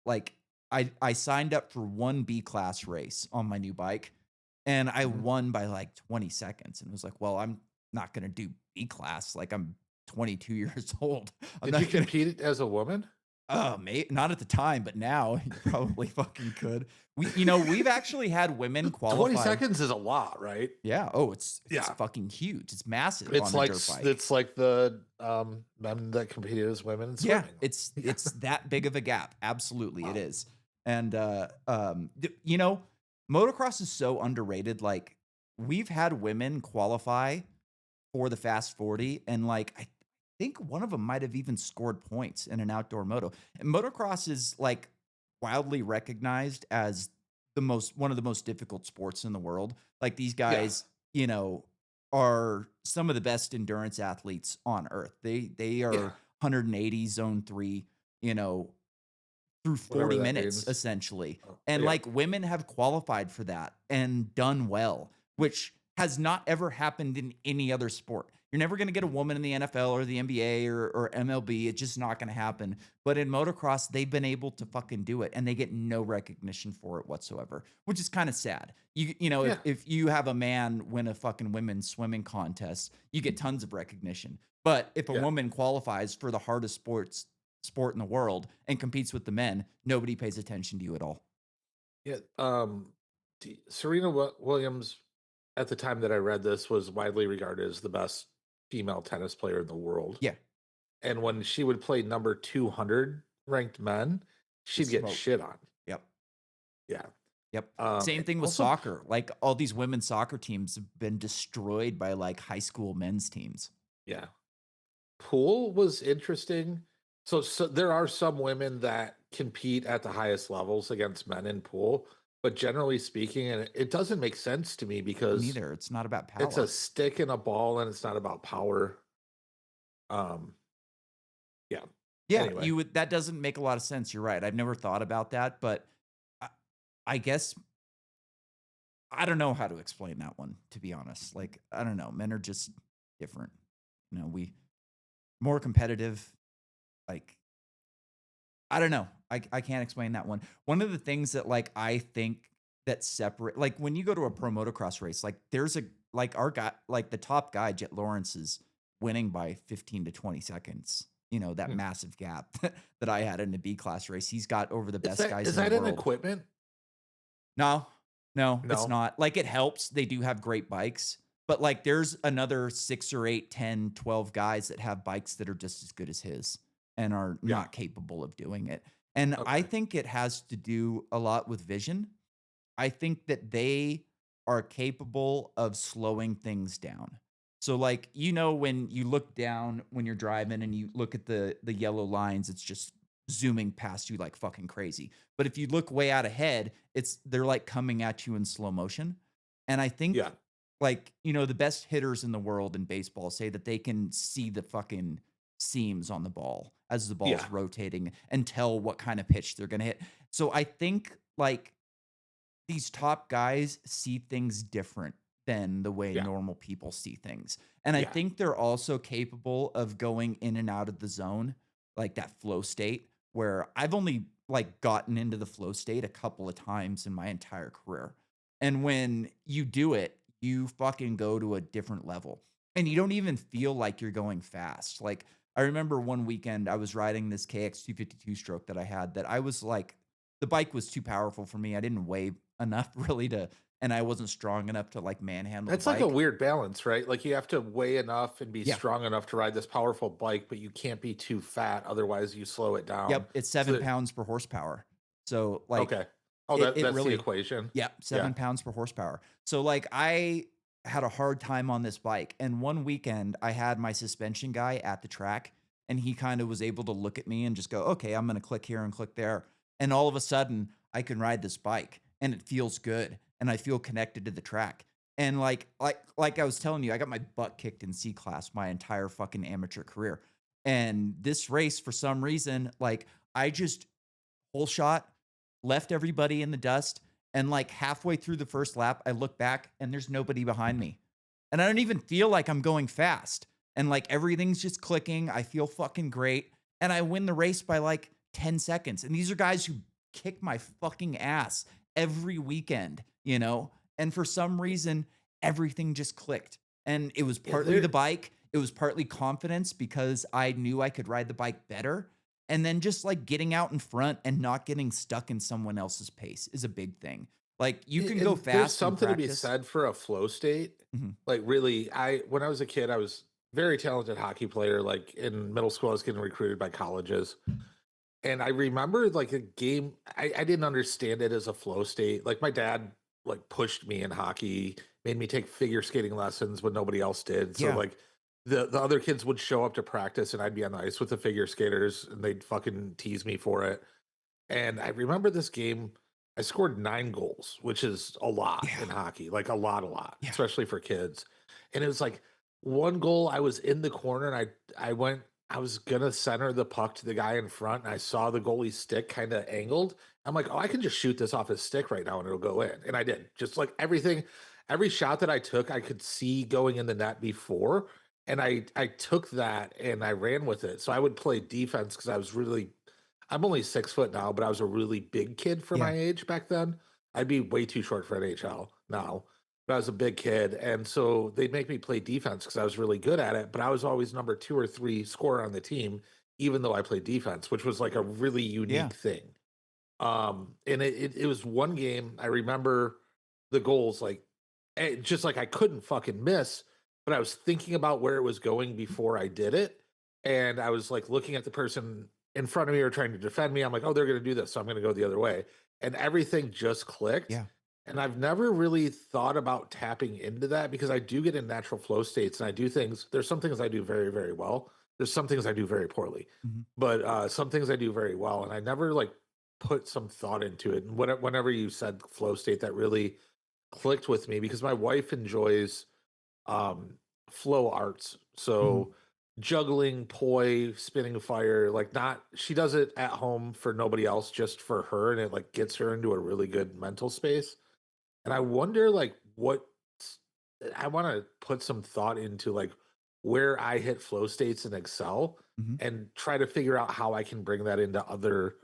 like I signed up for one B class race on my new bike and I Mhm. won by like 20 seconds and was like, well, I'm not going to do B class. Like I'm 22 years old. I'm Did you not gonna. compete as a woman? Oh, mate, not at the time, but now you probably fucking could. We've actually had women 20 qualify. seconds is a lot, right? Yeah. Oh, it's Yeah. fucking huge. It's massive It's on a like dirt bike. it's like the men that competed as women in Yeah, swimming. it's that big of a gap. Absolutely, it Wow. is. And motocross is so underrated. Like we've had women qualify for the Fast 40, and like I think one of them might have even scored points in an outdoor moto. And motocross is like wildly recognized as one of the most difficult sports in the world. Like these Yeah. guys, you know, are some of the best endurance athletes on earth. They are Yeah. 180 zone 3, you know, through Whatever 40 that minutes means. essentially. Oh, And yeah. like women have qualified for that and done well, which has not ever happened in any other sport. You're never going to get a woman in the NFL or the NBA or MLB. It's just not going to happen. But in motocross, they've been able to fucking do it and they get no recognition for it whatsoever, which is kind of sad. Yeah. If you have a man win a fucking women's swimming contest, you get tons of recognition. But if a Yeah. woman qualifies for the hardest sport in the world and competes with the men, nobody pays attention to you at all. Yeah. Serena Williams, at the time that I read this, was widely regarded as the best female tennis player in the world. Yeah. And when she would play number 200 ranked men, she'd get Smoke. shit on. Yep. Yeah. Yep. And Same thing with also, soccer. Like all these women's soccer teams have been destroyed by like high school men's teams. yeah, pool was interesting. So there are some women that compete at the highest levels against men in pool, but generally speaking, and it doesn't make sense to me because Neither. It's not about it's a power. stick and a ball, and it's not about power. Um, yeah. Yeah, Anyway, you would that doesn't make a lot of sense. You're right. I've never thought about that, but I, I guess I don't know how to explain that one, to be honest. Like, I don't know. Men are just different. We more competitive. Like, I don't know. I can't explain that one. One of the things that like I think that separate like when you go to a pro motocross race, like there's a like our guy like the top guy, Jet Lawrence, is winning by 15 to 20 seconds. That hmm. massive gap that I had in a B class race. He's got over the best guys Is in the that an world. equipment? No, no, it's No. not. Like, it helps. They do have great bikes, but, like, there's another 6 or 8, 10, 12 guys that have bikes that are just as good as his and are Yeah. not capable of doing it. And I Okay. think it has to do a lot with vision. I think that they are capable of slowing things down. So like, when you look down when you're driving and you look at the yellow lines, it's just zooming past you like fucking crazy. But if you look way out ahead, they're like coming at you in slow motion. And I Yeah. think like, the best hitters in the world in baseball say that they can see the fucking seams on the ball as the Yeah. ball's rotating and tell what kind of pitch they're going to hit. So I think like these top guys see things different than the way Yeah. normal people see things. And I Yeah. think they're also capable of going in and out of the zone, like that flow state, where I've only like gotten into the flow state a couple of times in my entire career. And when you do it, you fucking go to a different level. And you don't even feel like you're going fast. Like I remember one weekend I was riding this KX 252 stroke that I had that I was like the bike was too powerful for me. I didn't weigh enough really and I wasn't strong enough to like manhandle the That's like a bike. weird balance, right? Like you have to weigh enough and be Yeah. strong enough to ride this powerful bike, but you can't be too fat, otherwise you slow it down. Yep. It's So 7 pounds per horsepower. So like okay. Oh, it that's the really, equation. yeah, Yeah. 7 pounds per horsepower. So like I had a hard time on this bike. And one weekend I had my suspension guy at the track and he kind of was able to look at me and just go, okay, I'm going to click here and click there. And all of a sudden I can ride this bike and it feels good and I feel connected to the track. And like I was telling you, I got my butt kicked in C class my entire fucking amateur career. And this race, for some reason, like I just whole shot, left everybody in the dust, and like halfway through the first lap, I look back and there's nobody behind me. And I don't even feel like I'm going fast. And like everything's just clicking. I feel fucking great. And I win the race by like 10 seconds. And these are guys who kick my fucking ass every weekend, you know? And for some reason, everything just clicked. And it was Yeah, partly the bike, it was partly confidence because I knew I could ride the bike better. And then just like getting out in front and not getting stuck in someone else's pace is a big thing. Like you can go and there's fast in something to be practice. said for a flow state. Mhm. Like really, I when I was a kid, I was very talented hockey player. Like in middle school, I was getting recruited by colleges. And I remember like a game, I didn't understand it as a flow state. Like my dad like pushed me in hockey, made me take figure skating lessons when nobody else did. So Yeah. like the other kids would show up to practice and I'd be on the ice with the figure skaters and they'd fucking tease me for it. And I remember this game, I scored 9 goals, which is a lot Yeah. in hockey, like a lot, Yeah. especially for kids. And it was like one goal, I was in the corner and I was gonna center the puck to the guy in front, and I saw the goalie's stick kind of angled. I'm like, oh, I can just shoot this off his stick right now and it'll go in. And I did. Just like everything, every shot that I took, I could see going in the net before. And I took that and I ran with it. So I would play defense because I'm only 6 foot now, but I was a really big kid for my Yeah. age back then. I'd be way too short for NHL now, but I was a big kid. And so they'd make me play defense because I was really good at it. But I was always number 2 or 3 scorer on the team, even though I played defense, which was like a really Yeah. unique thing. And it was one game. I remember the goals, like just like I couldn't fucking miss, but I was thinking about where it was going before I did it. and I was like looking at the person in front of me or trying to defend me. I'm like, oh, they're going to do this, so I'm going to go the other way, and everything just clicked. Yeah. And I've never really thought about tapping into that because I do get in natural flow states and I do things. There's some things I do very, very well. There's some things I do very poorly, Mhm. but some things I do very well. And I never like put some thought into it. And whenever you said flow state, that really clicked with me because my wife enjoys um flow arts. Mhm. So juggling, poi, spinning fire, like not she does it at home for nobody else, just for her, and it like gets her into a really good mental space. And I wonder like I want to put some thought into like where I hit flow states in Excel Mhm. and try to figure out how I can bring that into other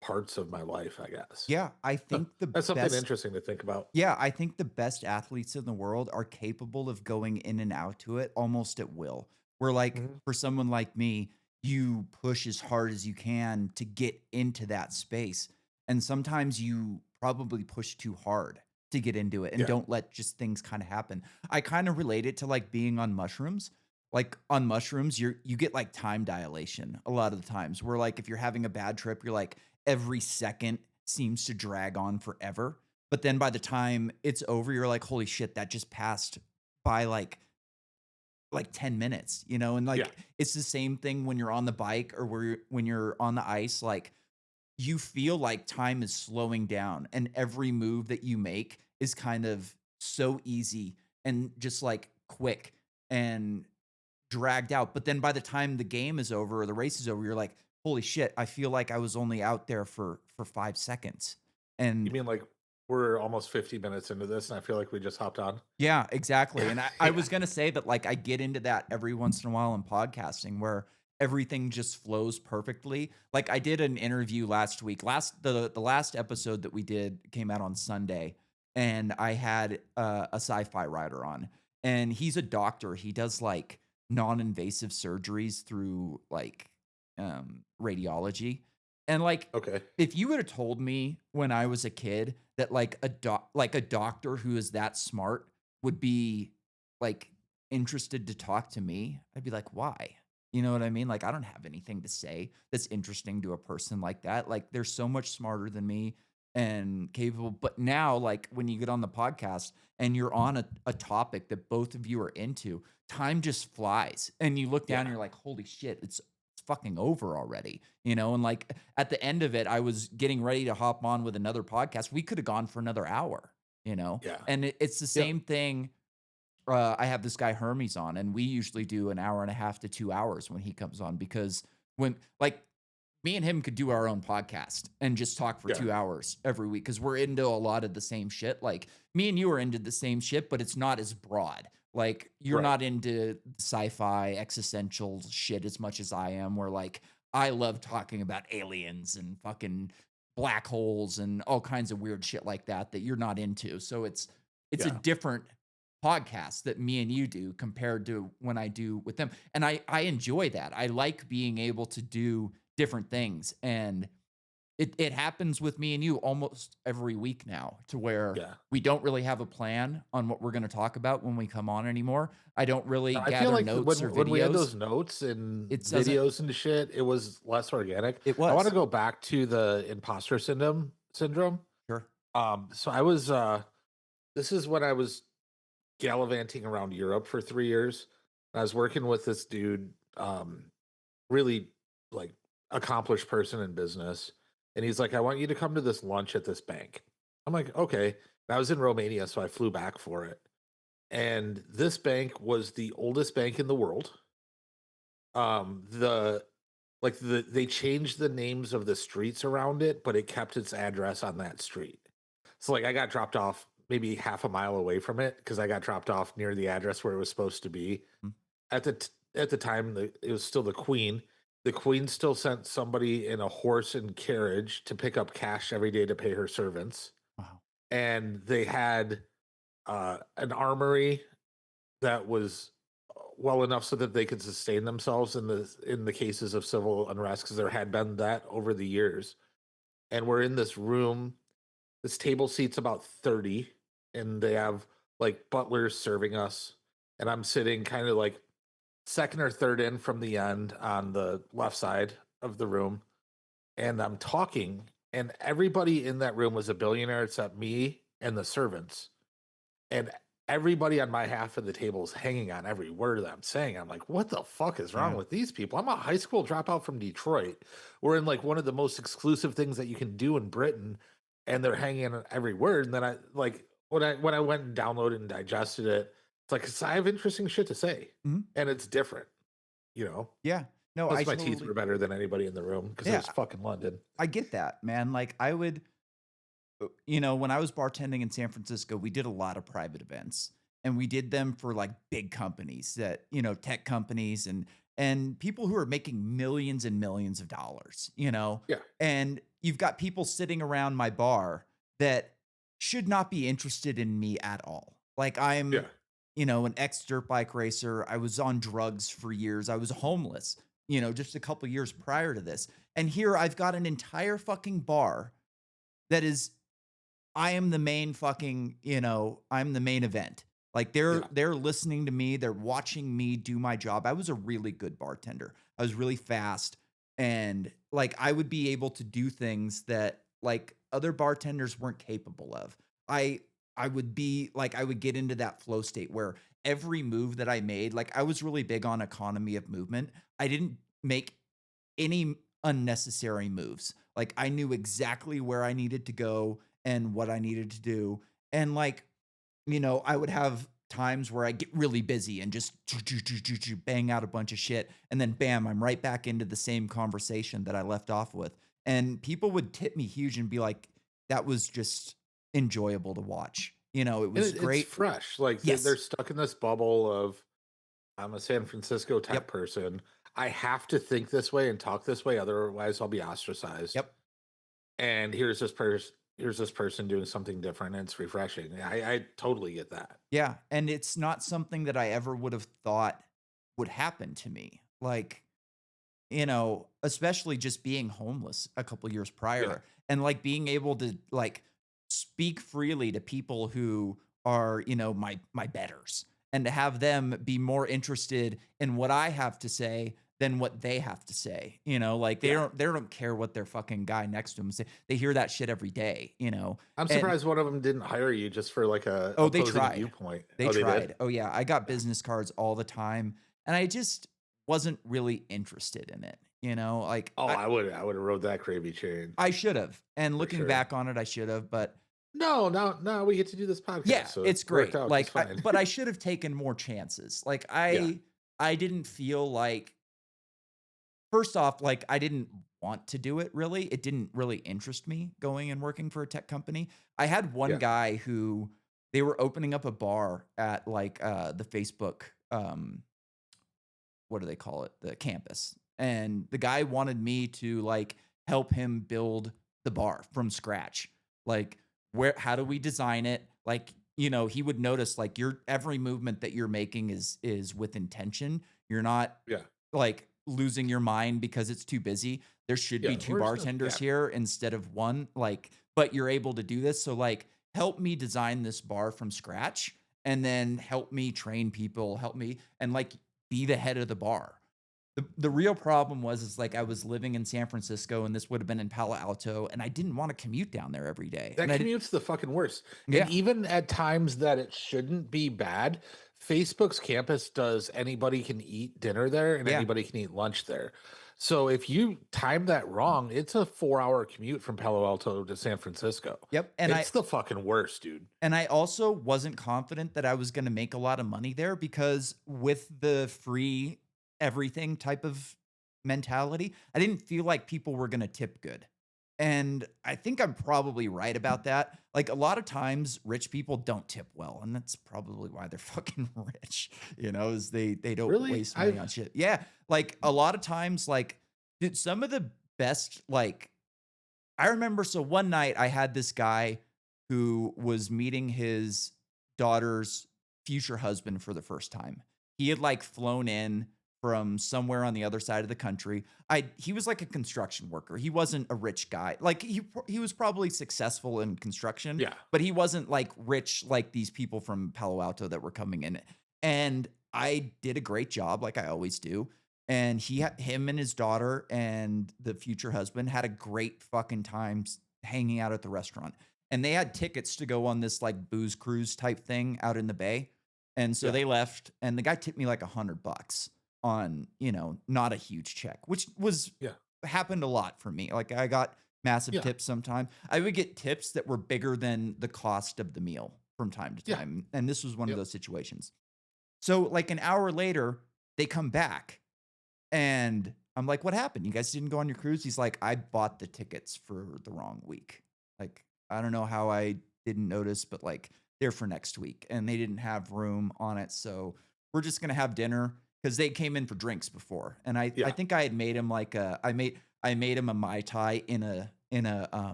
parts of my life, I guess. Yeah, I Huh, think the that's something best interesting to think about. Yeah, I think the best athletes in the world are capable of going in and out to it almost at will. Where, like, Mhm. for someone like me, you push as hard as you can to get into that space. And sometimes you probably push too hard to get into it and Yeah. don't let just things kind of happen. I kind of relate it to like being on mushrooms. Like on mushrooms, you get like time dilation a lot of the times where like if you're having a bad trip, you're like every second seems to drag on forever, but then by the time it's over, you're like, "Holy shit, that just passed by like 10 minutes," you know? And, Yeah. like, it's the same thing when you're on the bike or when you're on the ice, like, you feel like time is slowing down, and every move that you make is kind of so easy and just, like, quick and dragged out, but then by the time the game is over or the race is over, you're like, "Holy shit, I feel like I was only out there for 5 seconds." You And mean like we're almost 50 minutes into this and I feel like we just hopped on? yeah, exactly, and I Yeah. was gonna say that, like, I get into that every once in a while in podcasting where everything just flows perfectly. Like, I did an interview last week. The last episode that we did came out on Sunday, and I had, a sci-fi writer on, and he's a doctor. He does, like, non-invasive surgeries through, like, radiology, and, like, Okay. if you would have told me when I was a kid that, like, a doctor who is that smart would be, like, interested to talk to me, I'd be like, "Why?" You know what I mean? Like, I don't have anything to say that's interesting to a person like that. Like, they're so much smarter than me and capable. But now, like, when you get on the podcast and you're on a topic that both of you are into, time just flies. And you look down and Yeah. you're like, holy shit, it's fucking over already. You know, and like at the end of it, I was getting ready to hop on with another podcast. We could have gone for another hour, you know? Yeah. And it's the Yep. same thing. I have this guy Hermes on, and we usually do an hour and a half to 2 hours when he comes on because when like me and him could do our own podcast and just talk for Yeah. 2 hours every week because we're into a lot of the same shit. Like me and you are into the same shit, but it's not as broad. Like you're Right. not into sci-fi existential shit as much as I am, where like I love talking about aliens and fucking black holes and all kinds of weird shit like that that you're not into. So it's a Yeah. different podcast that me and you do compared to when I do with them. And I enjoy that. I like being able to do different things. And it happens with me and you almost every week now to where Yeah. we don't really have a plan on what we're going to talk about when we come on anymore. I don't really I feel gather like notes or when we had videos. those notes and It doesn't videos and shit, it was less organic. it I want to was. go back to the imposter syndrome. Sure. So I was this is when I was gallivanting around Europe for 3 years. I was working with this dude, really like accomplished person in business. And he's like, I want you to come to this lunch at this bank. I'm like, okay. And I was in Romania, so I flew back for it. And this bank was the oldest bank in the world. The they changed the names of the streets around it, but it kept its address on that street. So like I got dropped off maybe half a mile away from it because I got dropped off near the address where it was supposed to be. Mm. At the time, it was still the queen. The queen still sent somebody in a horse and carriage to pick up cash every day to pay her servants, Wow. and they had an armory that was well enough so that they could sustain themselves in the cases of civil unrest because there had been that over the years. And we're in this room. This table seats about 30, and they have like butlers serving us, and I'm sitting kind of like second or third in from the end on the left side of the room, and I'm talking, and everybody in that room was a billionaire except me and the servants. And everybody on my half of the table is hanging on every word that I'm saying. I'm like, what the fuck is wrong Yeah. with these people? I'm a high school dropout from Detroit. We're in like one of the most exclusive things that you can do in Britain, and they're hanging on every word. And then I like when I went and downloaded and digested it, it's like 'cause I have interesting shit to say, Mhm. and it's different, you know. Yeah. No, I Plus, my teeth totally. were better than anybody in the room because it Yeah, was fucking London. I get that, man. Like when I was bartending in San Francisco, we did a lot of private events and we did them for like big companies that, tech companies and people who are making millions and millions of dollars. Yeah, And you've got people sitting around my bar that should not be interested in me at all. Like yeah, an ex dirt bike racer. I was on drugs for years. I was homeless, just a couple years prior to this. And here I've got an entire fucking bar that is I am the main fucking, I'm the main event. Like yeah. they're listening to me, they're watching me do my job. I was a really good bartender. I was really fast and like I would be able to do things that like other bartenders weren't capable of. I I would be like I would get into that flow state where every move that I made, like I was really big on economy of movement. I didn't make any unnecessary moves. Like I knew exactly where I needed to go and what I needed to do. And like, I would have times where I get really busy and just bang out a bunch of shit. And then bam, I'm right back into the same conversation that I left off with. And people would tip me huge and be like, that was just enjoyable to watch. It And was it's great. fresh. Like they're Yes. stuck in this bubble of I'm a San Francisco tech Yep. person. I have to think this way and talk this way, otherwise I'll be ostracized. Yep. And here's this person doing something different, and it's refreshing. I totally get that. Yeah, and it's not something that I ever would have thought would happen to me. Like, especially just being homeless a couple years Yeah, prior and like being able to like speak freely to people who are, my betters and to have them be more interested in what I have to say than what they have to say. Like they yeah. don't care what their fucking guy next to them say. They hear that shit every day. I'm And surprised one of them didn't hire you just for like a oh, they opposing tried. viewpoint. They Oh, they did? tried. Oh, yeah, I got Yeah, business cards all the time, and I just wasn't really interested in it. Like, oh, I would have rode that gravy train I should've, and for looking sure. back on it, I should've, but No, now we get to do this yeah, podcast, so it it's worked great. out just Like, fine. but I should have taken more chances. Like, Yeah, I didn't feel like first off, like, I didn't want to do it really. It didn't really interest me going and working for a tech company. I had one yeah, guy who they were opening up a bar at, like, the Facebook, what do they call it? The campus. And the guy wanted me to like help him build the bar from scratch. Like how do we design it? Like, he would notice like your every movement that you're making is with intention. You're not yeah, like losing your mind because it's too busy. There should yeah. be two Where's the bartenders yeah. here instead of one. Like, but you're able to do this. So like help me design this bar from scratch and then help me train people, help me and like be the head of the bar. The real problem was is like I was living in San Francisco and this would have been in Palo Alto and I didn't want to commute down there every day. That And I didn't commute's the fucking worst. And yeah. even at times that it shouldn't be bad, Facebook's campus does anybody can eat dinner there and Yeah. anybody can eat lunch there. So if you time that wrong, it's a 4-hour commute from Palo Alto to San Francisco. Yep. It's the fucking worst, dude. And I also wasn't confident that I was gonna make a lot of money there because with the free everything type of mentality, I didn't feel like people were gonna tip good. And I think I'm probably right about that. Like a lot of times rich people don't tip well, and that's probably why they're fucking rich, is they don't Really? waste money on shit. Yeah. Like a lot of times, like dude, some of the best, like I remember so one night I had this guy who was meeting his daughter's future husband for the first time. He had like flown in from somewhere on the other side of the country. He was like a construction worker. He wasn't a rich guy. Like he was probably successful in construction, Yeah. but he wasn't like rich like these people from Palo Alto that were coming in. And I did a great job like I always do. And him and his daughter and the future husband had a great fucking time hanging out at the restaurant. And they had tickets to go on this like booze cruise type thing out in the bay. And so Yeah. they left and the guy tipped me like $100 on, not a huge check, which was Yeah. happened a lot for me. Like I got massive Yeah. tips sometime. I would get tips that were bigger than the cost of the meal from time to Yeah. time. And this was one of Yep. those situations. So like an hour later, they come back and I'm like, what happened? You guys didn't go on your cruise? He's like, I bought the tickets for the wrong week. Like, I don't know how I didn't notice, but like they're for next week and they didn't have room on it. So we're just gonna have dinner because they came in for drinks before. And I Yeah. think I had made him like I made him a Mai Tai in a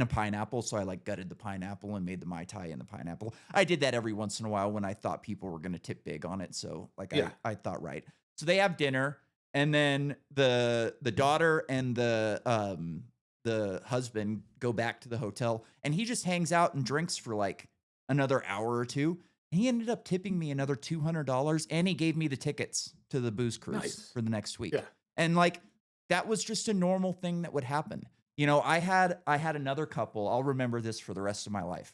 pineapple. So I like gutted the pineapple and made the Mai Tai in the pineapple. I did that every once in a while when I thought people were going to tip big on it. So like Yeah. I thought, right. So they have dinner and then the daughter and the husband go back to the hotel and he just hangs out and drinks for like another hour or two. And he ended up tipping me another $200 and he gave me the tickets to the booze cruise Nice. for the next week. Yeah. And like that was just a normal thing that would happen. I had another couple. I'll remember this for the rest of my life.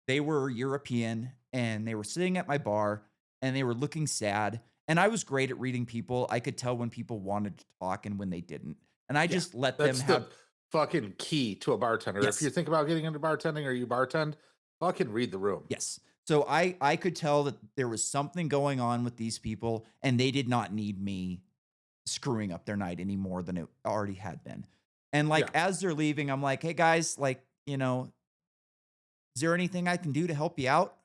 They were European and they were sitting at my bar and they were looking sad. And I was great at reading people. I could tell when people wanted to talk and when they didn't. And I Yeah. just let them That's have the fucking key to a bartender. If yes. you think about getting into bartending or you bartend, fucking read the room. Yes. So I could tell that there was something going on with these people and they did not need me screwing up their night any more than it already had been. And like Yeah. as they're leaving, I'm like, hey guys, like, is there anything I can do to help you out?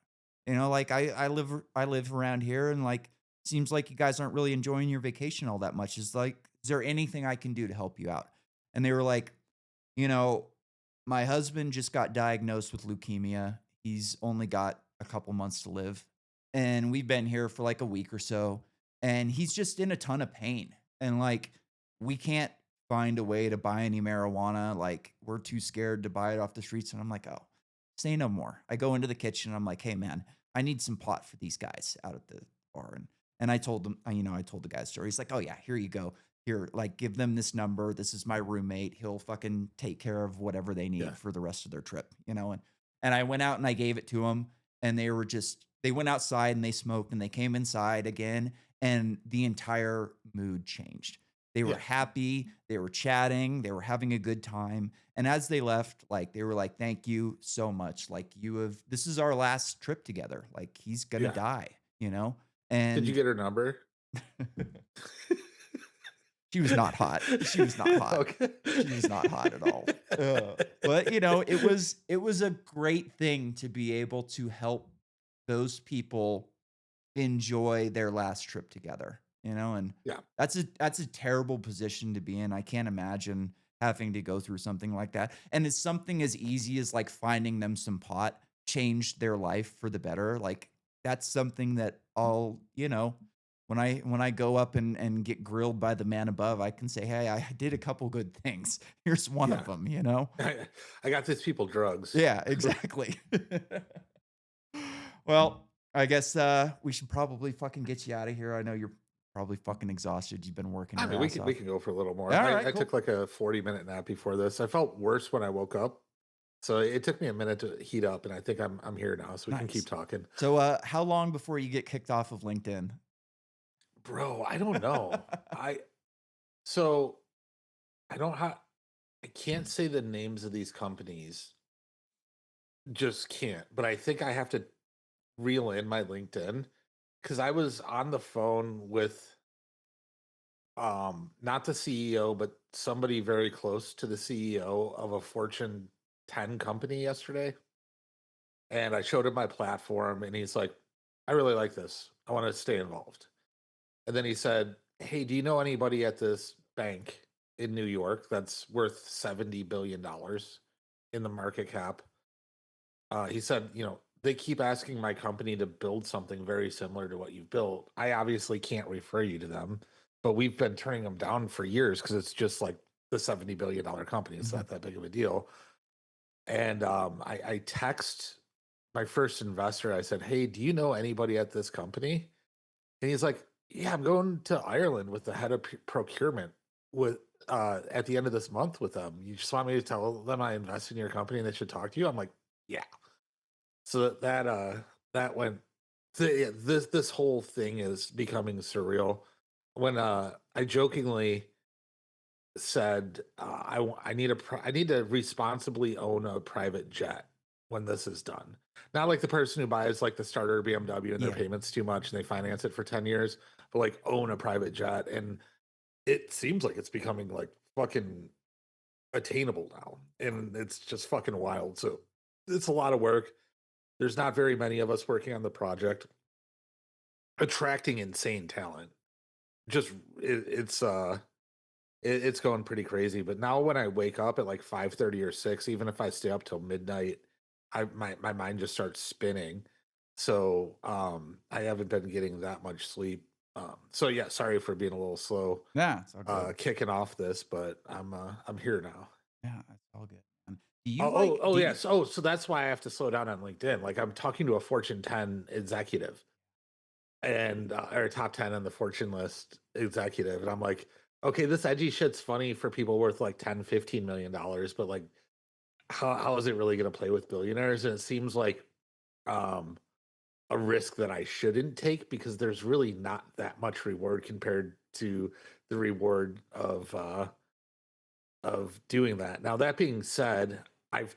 Like I live around here and like seems like you guys aren't really enjoying your vacation all that much. Is there anything I can do to help you out? And they were like, you know, my husband just got diagnosed with leukemia. He's only got a couple months to live. And we've been here for like a week or so. And he's just in a ton of pain. And like, we can't find a way to buy any marijuana. Like, we're too scared to buy it off the streets. And I'm like, oh, say no more. I go into the kitchen. I'm like, hey, man, I need some pot for these guys out at the bar. And I told them, I told the guy a story. He's like, oh, yeah, here you go. Here, like, give them this number. This is my roommate. He'll fucking take care of whatever they need Yeah. for the rest of their trip, And I went out and I gave it to them, and they went outside and they smoked, and they came inside again, and the entire mood changed. They were Yeah. happy, they were chatting, they were having a good time, and as they left, like, they were like, "Thank you so much. Like, this is our last trip together. Like, he's gonna Yeah. die," Did you And get her number? she was not hot. She was not hot. Okay. She was not hot at all. But it was a great thing to be able to help those people enjoy their last trip together, and Yeah. that's a terrible position to be in. I can't imagine having to go through something like that. And it's something as easy as like finding them some pot changed their life for the better. Like that's something that when I go up and get grilled by the man above, I can say, hey, I did a couple good things. Here's one Yeah. of them, I got these people drugs. Yeah, exactly. Well, I guess we should probably fucking get you out of here. I know you're probably fucking exhausted. You've been working I your mean, we ass can off. we can go for a little more. All I right, cool. took like a 40-minute nap before this. I felt worse when I woke up. So it took me a minute to heat up, and I think I'm here now, so we can keep Nice. talking. So, how long before you get kicked off of LinkedIn? Bro, I don't know. So I don't have I can't say the names of these companies. Just can't. But I think I have to reel in my LinkedIn because I was on the phone with not the CEO, but somebody very close to the CEO of a Fortune 10 company yesterday. And I showed him my platform and he's like, I really like this. I want to stay involved. And then he said, hey, do you know anybody at this bank in New York that's worth $70 billion in the market cap? He said, they keep asking my company to build something very similar to what you've built. I obviously can't refer you to them, but we've been turning them down for years because it's just like the $70 billion company. It's not that big of a deal. And I text my first investor. I said, hey, do you know anybody at this company? And he's like, yeah, I'm going to Ireland with the head of procurement with at the end of this month with them. You just want me to tell them I invest in your company and they should talk to you? I'm like, yeah. So that went yeah, this whole thing is becoming surreal. When I jokingly said I need to responsibly own a private jet when this is done. Not like the person who buys like the starter BMW and their Yeah. payments too much and they finance it for 10 years, but like own a private jet. And it seems like it's becoming like fucking attainable now. And it's just fucking wild. So it's a lot of work. There's not very many of us working on the project, attracting insane talent. Just it's going pretty crazy. But now when I wake up at like 5:30 or 6, even if I stay up till midnight, my mind just starts spinning. So I haven't been getting that much sleep. So yeah, sorry for being a little slow Yeah, it's all good. kicking off this, but I'm here now. Yeah, it's all good. Do you Oh, like? Do you? yes. Oh, so that's why I have to slow down on LinkedIn. Like I'm talking to a Fortune 10 executive and or top 10 on the Fortune list executive. And I'm like, okay, this edgy shit's funny for people worth like 10, $15 million, but like how is it really gonna play with billionaires? And it seems like um a risk that I shouldn't take because there's really not that much reward compared to the reward of doing that. Now that being said, I've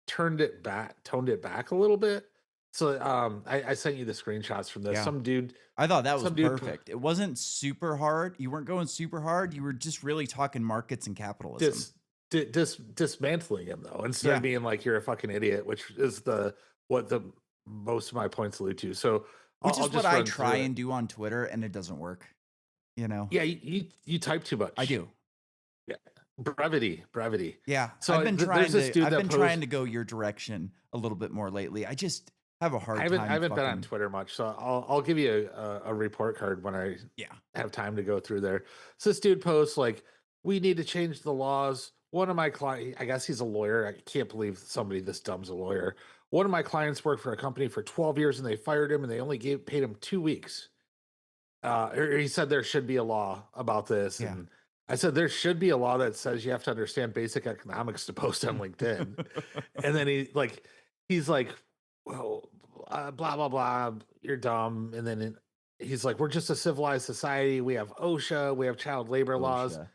toned it back a little bit. So I sent you the screenshots from this. Yeah, Some dude I thought that was some dude perfect. It wasn't super hard. You weren't going super hard. You were just really talking markets and capitalism. dis, dismantling him though, instead of Yeah, being like you're a fucking idiot, which is the what the most of my points allude to. So which I'll is what just I run try through it. and do on Twitter, and it doesn't work. You know, Yeah, you type too I much. do. Yeah, brevity. Yeah, So there's this dude I've that been trying posed. to go your direction a little bit more lately. I just have a hard I time haven't been on fucking. Twitter much, so I'll give you a report card when I Yeah, have time to go through there. So this dude posts like, we need to change the laws. One of my clients, I guess he's a lawyer. I can't believe somebody this dumb's a lawyer. One of my clients worked for a company for 12 years and they fired him and they only paid him 2 weeks. Or he said there should be a law about this. yeah. And I said there should be a law that says you have to understand basic economics to post on LinkedIn. And then he's like, well, blah blah blah, you're dumb. And then he's like, we're just a civilized society. We have OSHA, we have child labor Oh laws. shit.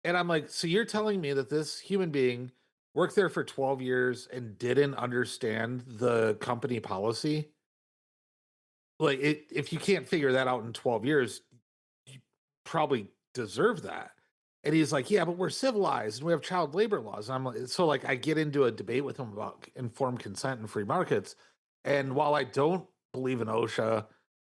And I'm like, so you're telling me that this human being worked there for 12 years and didn't understand the company policy? Like, if you can't figure that out in 12 years, you probably deserve that. And he's like, yeah, but we're civilized and we have child labor laws. And I'm like, so like I get into a debate with him about informed consent and free markets. And while I don't believe in OSHA,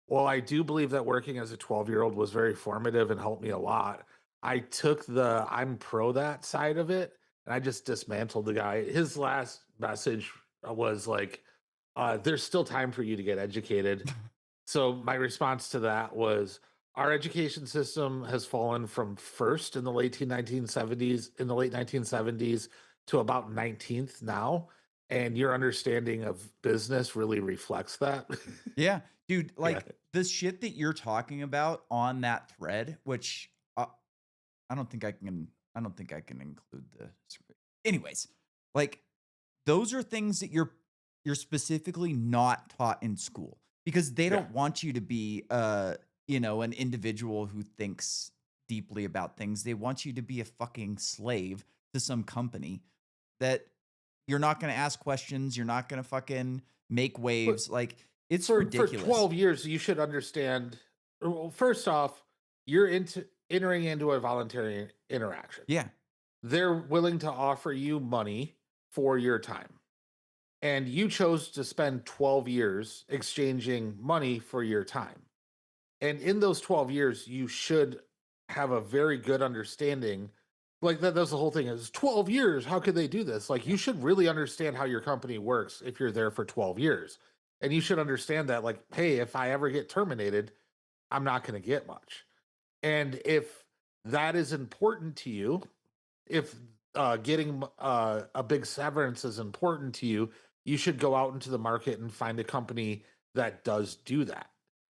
while I do believe that working as a 12-year-old was very formative and helped me a lot, I took the I'm pro that side of it and I just dismantled the guy. His last message was like, there's still time for you to get educated. So my response to that was our education system has fallen from first in the late 1970s to about 19th now. And your understanding of business really reflects that. Yeah, dude, Yeah. like the shit that you're talking about on that thread, which I don't think I can. I don't think I can include the. Anyways, like those are things that you're specifically not taught in school because they Yeah. don't want you to be an individual who thinks deeply about things. They want you to be a fucking slave to some company that you're not going to ask questions, you're not going to fucking make But waves. Like it's for ridiculous. 12 years, you should understand. Well, first off, you're into entering into a voluntary interaction. Yeah. They're willing to offer you money for your time. And you chose to spend 12 years exchanging money for your time. And in those 12 years, you should have a very good understanding. Like that's the whole thing is 12 years. How could they do this? Like Yeah. you should really understand how your company works if you're there for 12 years. And you should understand that, like, hey, if I ever get terminated, I'm not going to get much. And if that is important to you, if getting a big severance is important to you, you should go out into the market and find a company that does do that.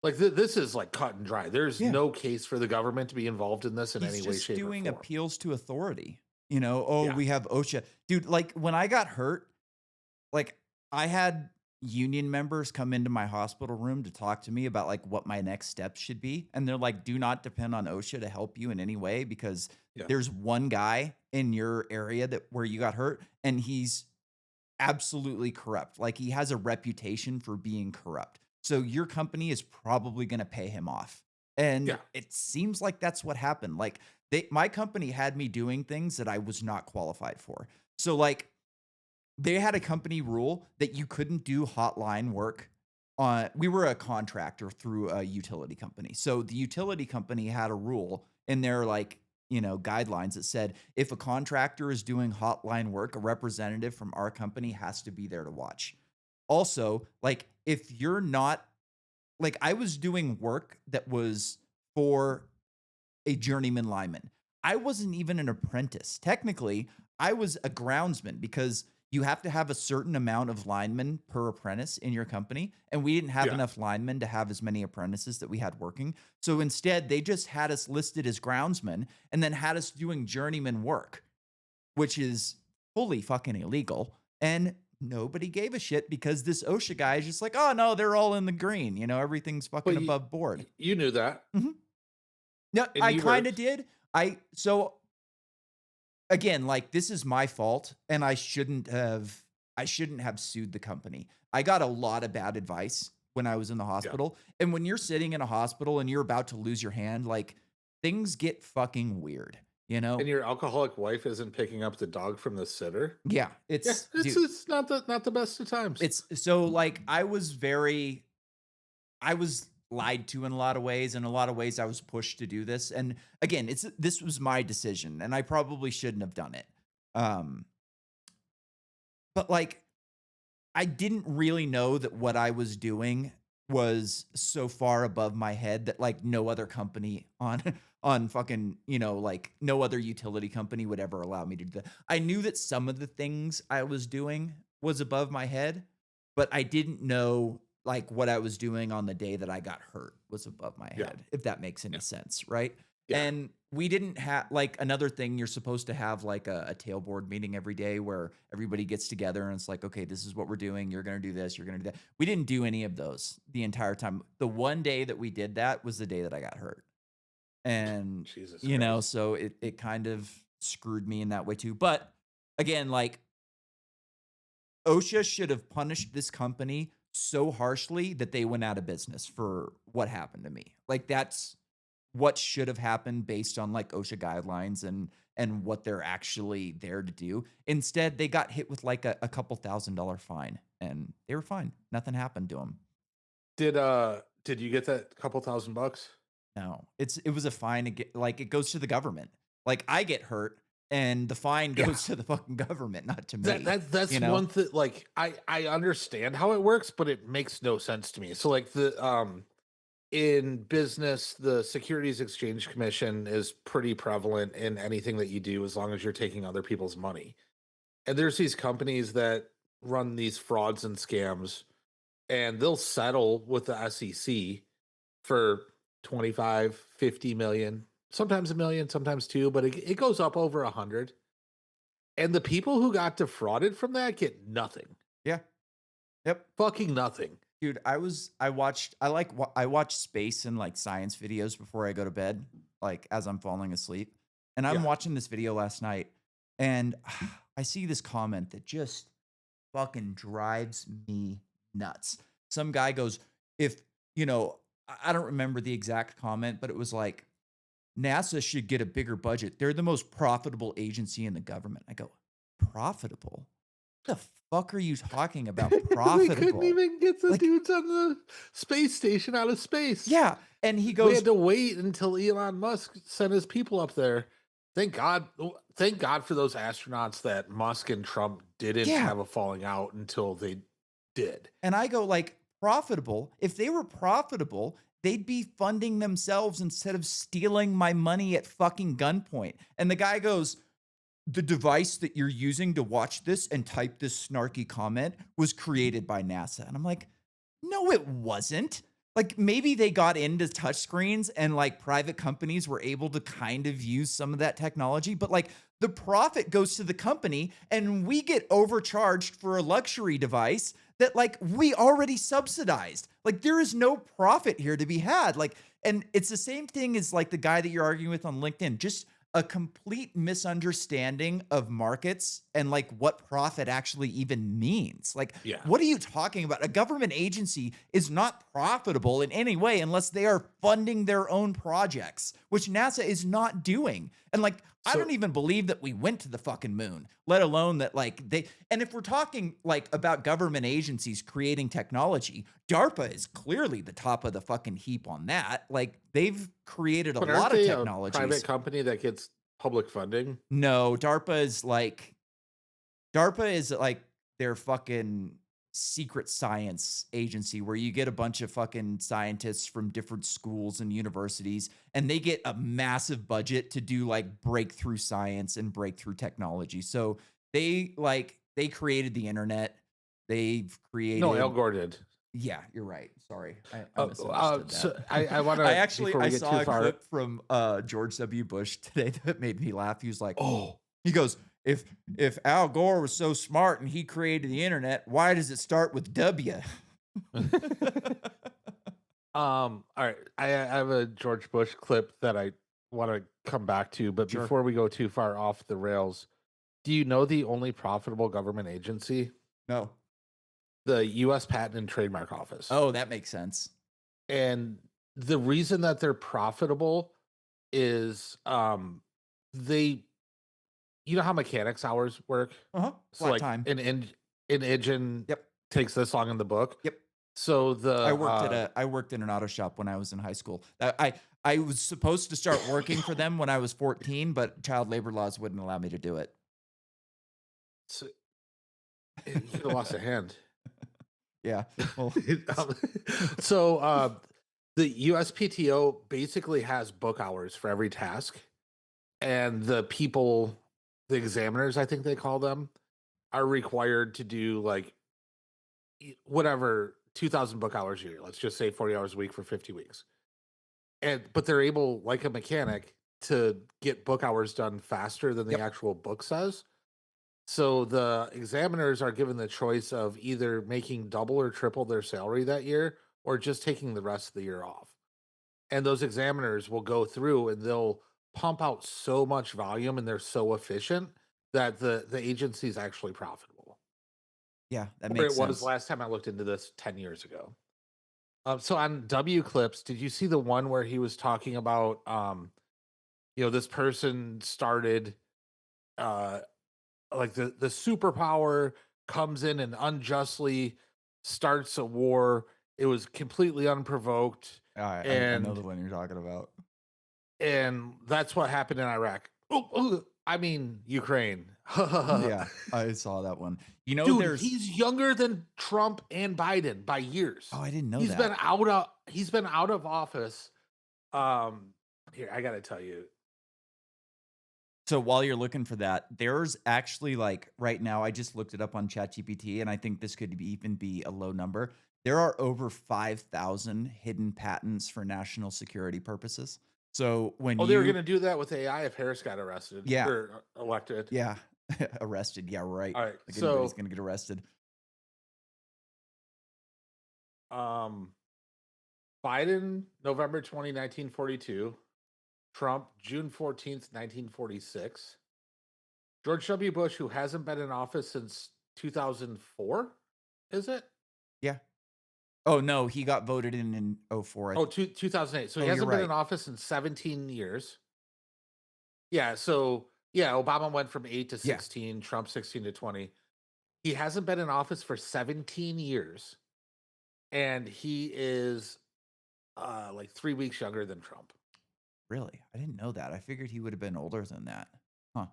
Like this is like cut and dry. There's Yeah. no case for the government to be involved in this in He's any way, just shape, or doing form. appeals to authority. You know, oh, Yeah. we have OSHA. Dude, like when I got hurt, like I had union members come into my hospital room to talk to me about like what my next steps should be. And they're like, do not depend on OSHA to help you in any way because Yeah. there's one guy in your area that where you got hurt and he's absolutely corrupt. Like he has a reputation for being corrupt. So your company is probably going to pay him off. And Yeah. it seems like that's what happened. Like my company had me doing things that I was not qualified for. So like they had a company rule that you couldn't do hotline work on we were a contractor through a utility company. So the utility company had a rule in their like, guidelines that said if a contractor is doing hotline work, a representative from our company has to be there to watch. Also, like if you're not like I was doing work that was for a journeyman lineman. I wasn't even an apprentice. Technically, I was a groundsman because you have to have a certain amount of linemen per apprentice in your company. And we didn't have Yeah. enough linemen to have as many apprentices that we had working. So instead, they just had us listed as groundsmen and then had us doing journeyman work, which is fully fucking illegal. And nobody gave a shit because this OSHA guy is just like, oh no, they're all in the green. Everything's fucking But above board. you knew that. Mhm. No, And I you were kind of did. So again, like this is my fault and I shouldn't have sued the company. I got a lot of bad advice when I was in the yeah. hospital. And when you're sitting in a hospital and you're about to lose your hand, like things get fucking weird, you And know? your alcoholic wife isn't picking up the dog from the sitter. Yeah, Yeah, it's it's dude, it's not the best of times. it's so like I was lied to in a lot of ways. In a lot of ways, I was pushed to do this. And again, this was my decision, and I probably shouldn't have done it. Um, but like I didn't really know that what I was doing was so far above my head that like no other company on on fucking, like no other utility company would ever allow me to do that. I knew that some of the things I was doing was above my head, but I didn't know like what I was doing on the day that I got hurt was above my Yeah. head, if that makes any Yeah. sense, right? Yeah. And we didn't have like another thing you're supposed to have like a tailboard meeting every day where everybody gets together and it's like, okay, this is what we're doing. You're going to do this. You're going to do that. We didn't do any of those the entire time. The one day that we did that was the day that I got hurt. And, Jesus Christ. so it kind of screwed me in that way too. But again, like OSHA should have punished this company so harshly that they went out of business for what happened to me. Like that's what should have happened based on like OSHA guidelines and what they're actually there to do. Instead, they got hit with like a couple $1,000 fine and they were fine. Nothing happened to them. Did you get that couple $1,000? No, it was a fine. Like it goes to the government. Like I get hurt and the fine Yeah. goes to the fucking government, not to me. That's one thing. Like I understand how it works, but it makes no sense to me. So like the in business, the Securities Exchange Commission is pretty prevalent in anything that you do as long as you're taking other people's money. And there's these companies that run these frauds and scams, and they'll settle with the SEC for 25, 50 million, sometimes a million, sometimes two, but it goes up over 100. And the people who got defrauded from that get nothing. Yeah. Yep. Fucking nothing. Dude, I watch space and like science videos before I go to bed, like as I'm falling asleep. And I'm Yeah. watching this video last night and I see this comment that just fucking drives me nuts. Some guy goes, if, I don't remember the exact comment, but it was like, NASA should get a bigger budget. They're the most profitable agency in the government. I go, profitable? The fuck are you talking about? We couldn't Profitable? even get the Like, dudes on the space station out of space. yeah. And he We goes, had to wait until Elon Musk sent his people up there. Thank God for those astronauts that Musk and Trump didn't yeah. have a falling out until they did. And I go, like, profitable? If they were profitable, they'd be funding themselves instead of stealing my money at fucking gunpoint. And the guy goes, the device that you're using to watch this and type this snarky comment was created by NASA. And I'm like, no, it wasn't. Like, maybe they got into touchscreens and, like, private companies were able to kind of use some of that technology, but, like, the profit goes to the company, and we get overcharged for a luxury device that, like, we already subsidized. Like, there is no profit here to be had, like, and it's the same thing as, like, the guy that you're arguing with on LinkedIn, just a complete misunderstanding of markets and, like, what profit actually even means. Like, Yeah. what are you talking about? A government agency is not profitable in any way unless they are funding their own projects, which NASA is not doing. And like, I don't So even believe that we went to the fucking moon, let alone that like they, and if we're talking like about government agencies creating technology, DARPA is clearly the top of the fucking heap on that. Like they've created a but aren't lot of they a private technologies. company that gets public funding? No, DARPA is like their fucking secret science agency where you get a bunch of fucking scientists from different schools and universities, and they get a massive budget to do like breakthrough science and breakthrough technology. So they created the internet. They've No, Al created Gore did. yeah, you're right. Sorry. I misunderstood that. So I want I to, actually before I we get saw too a far. clip from George W. Bush today that made me laugh. He was like, Oh, he goes, if Al Gore was so smart and he created the internet, why does it start with W? all right. I have a George Bush clip that I want to come back to, but Sure. before we go too far off the rails, do you know the only profitable government agency? No. The U.S. Patent and Trademark Office. Oh, that makes sense. And the reason that they're profitable is they, you know how mechanics hours work? Uh-huh. So Flat like time. an engine Yep. takes this long in the book. Yep. So I worked in an auto shop when I was in high school. I was supposed to start working for them when I was 14, but child labor laws wouldn't allow me to do it. so you could have lost a hand. Yeah. Well, Um, so the USPTO basically has book hours for every task, and the people, the examiners, I think they call them, are required to do like whatever 2,000 book hours a year. Let's just say 40 hours a week for 50 weeks. And but they're able, like a mechanic, to get book hours done faster than the yep. actual book says. So the examiners are given the choice of either making double or triple their salary that year or just taking the rest of the year off. And those examiners will go through and they'll pump out so much volume and they're so efficient that the agency is actually profitable. Yeah, that Or makes it was sense. last time I looked into this 10 years ago. So on W Clips, did you see the one where he was talking about this person started uh like the superpower comes in and unjustly starts a war. It was completely unprovoked, I know and the one you're talking about. that's what happened in Iraq. I mean Ukraine. Yeah, I saw that one. You know, Dude, there's he's younger than Trump and Biden by years. oh, I didn't know He's been that. out of office. Here, I gotta tell you. So while you're looking for that, there's actually like right now, I just looked it up on ChatGPT, and I think this could even be a low number. There are over 5,000 hidden patents for national security purposes. So when Oh, they were you, gonna do that with AI if Harris got arrested yeah, or elected. yeah, arrested, yeah, right. All right, Like anybody's so gonna get arrested. um, Biden, November 20, 1942. Trump, June 14th, 1946. George W. Bush, who hasn't been in office since 2004, is it? Yeah. Oh no, he got voted in '04. Oh, 2008. So he Oh, you're hasn't been in right. office in 17 years. Yeah, so yeah, Obama went from 8 to Yeah. 16, Trump 16 to 20. He hasn't been in office for 17 years, and he is like 3 weeks younger than Trump. Really? I didn't know that. I figured he would have been older than that. Huh.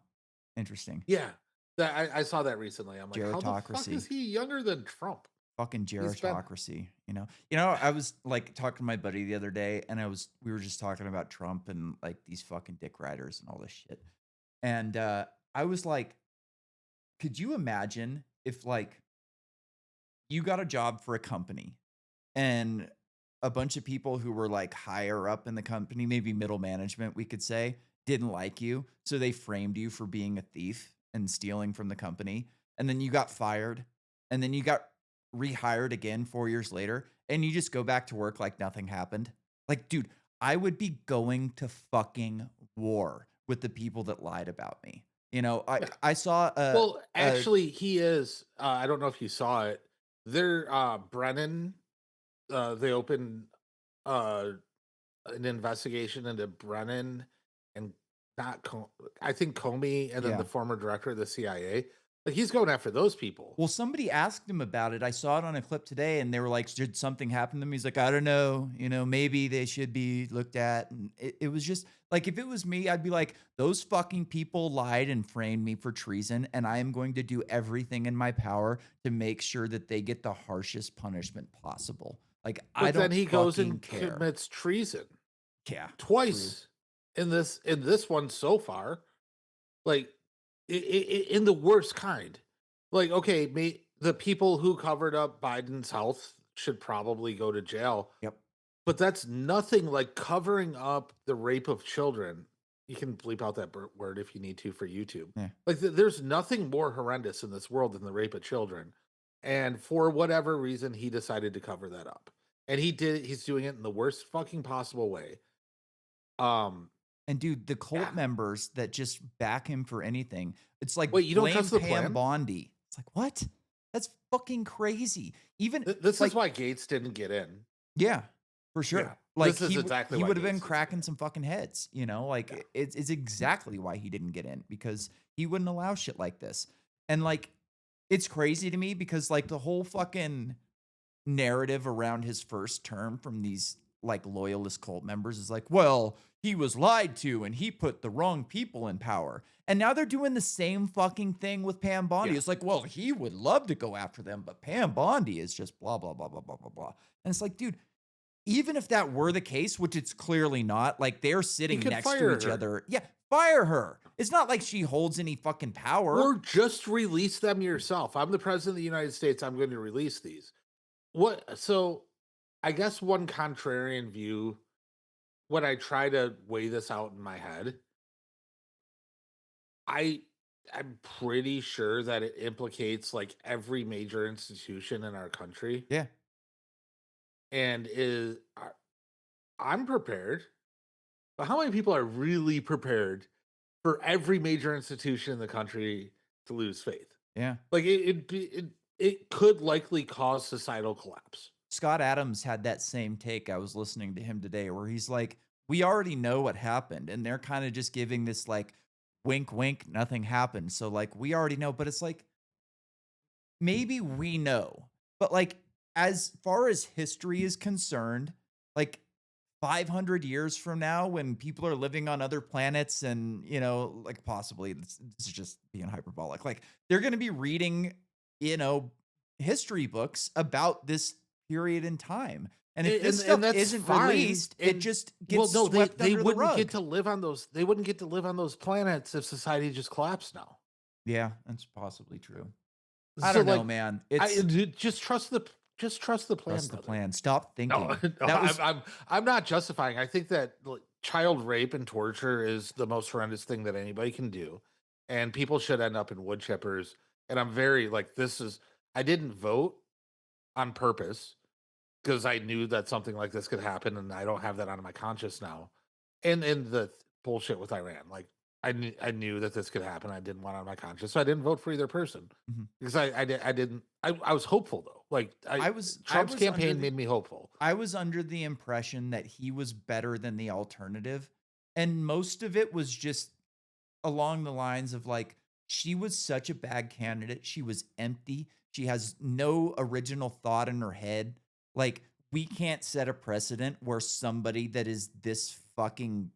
Interesting. Yeah, that I saw that recently. I'm like, how the fuck is Gerontocracy. he younger than Trump? Fucking He's been gerontocracy, you know? I was like talking to my buddy the other day, and we were just talking about Trump and like these fucking dick riders and all this shit. And I was like, could you imagine if like you got a job for a company and a bunch of people who were like higher up in the company, maybe middle management, we could say, didn't like you. So they framed you for being a thief and stealing from the company. And then you got fired. And then you got rehired again 4 years later. And you just go back to work like nothing happened. Like, dude, I would be going to fucking war with the people that lied about me. You know, I, Yeah. I saw Well, a actually, he is. I don't know if you saw it. They're Brennan. They opened uh, an investigation into Brennan and not. I think Comey, and then the yeah. former director of the CIA. Like he's going after those people. Well, somebody asked him about it. I saw it on a clip today, and they were like, "Did something happen to them?" He's like, "I don't know. You know, maybe they should be looked at." And it was just like, if it was me, I'd be like, "Those fucking people lied and framed me for treason, and I am going to do everything in my power to make sure that they get the harshest punishment possible." Like, I But then don't he goes fucking and care. commits treason Yeah, true. twice in this one so far. Like in the worst kind. Like, okay, the people who covered up Biden's health should probably go to jail, Yep. but that's nothing like covering up the rape of children. You can bleep out that word if you need to for YouTube. Yeah. Like, there's nothing more horrendous in this world than the rape of children. And for whatever reason, he decided to cover that up. And he's doing it in the worst fucking possible way. Um, And dude, the yeah. cult members that just back him for anything, it's like Wait, you don't blame trust the Pam plan? Bondi. It's like, what? That's fucking crazy. Even This is like, why Gates didn't get in. yeah, for Yeah. sure. Like This is exactly he why would have Gates been didn't get cracking in. some fucking heads, you know? Like Yeah. it's exactly why he didn't get in, because he wouldn't allow shit like this. And like, it's crazy to me because like the whole fucking narrative around his first term from these like loyalist cult members is like, well, he was lied to and he put the wrong people in power. And now they're doing the same fucking thing with Pam Bondi. Yeah. It's like, well, he would love to go after them, but Pam Bondi is just blah, blah, blah, blah, blah, blah, blah. And it's like, dude, even if that were the case, which it's clearly not, like they're He sitting could next to fire each her. other. Yeah, fire her. It's not like she holds any fucking power. Or just release them yourself. I'm the president of the United States. I'm going to release these. So I guess one contrarian view, when I try to weigh this out in my head, I I'm pretty sure that it implicates like every major institution in our country, Yeah. and I'm prepared. But how many people are really prepared for every major institution in the country to lose faith? Yeah. Like it could likely cause societal collapse. Scott Adams had that same take. I was listening to him today where he's like, we already know what happened. And they're kind of just giving this like wink, wink, nothing happened. So like we already know, but it's like maybe we know. But like as far as history is concerned, like 500 years from now when people are living on other planets and, you know, like possibly this is just being hyperbolic. Like they're going to be reading, you know, history books about this period in time. And if this And stuff that's isn't fine. released, it And just well, gets no, swept they under the wouldn't rug. get to live on those. They wouldn't get to live on those planets if society just collapsed now. Yeah, that's possibly true. I So don't know, like, man. I It's just trust the plan, Trust the brother. plan. Stop No, thinking. no, That was I'm not justifying. I think that like, child rape and torture is the most horrendous thing that anybody can do, and people should end up in wood chippers. And I'm very like this is. I didn't vote on purpose because I knew that something like this could happen, and I don't have that on my conscience now. And the bullshit with Iran, like I knew that this could happen. I didn't want it on my conscience, so I didn't vote for either person mhm. because I didn't. I was hopeful though. Like I Trump's was under campaign the made me hopeful. I was under the impression that he was better than the alternative, and most of it was just along the lines of like, she was such a bad candidate. She was empty. She has no original thought in her head. Like, we can't set a precedent where somebody that is this fucking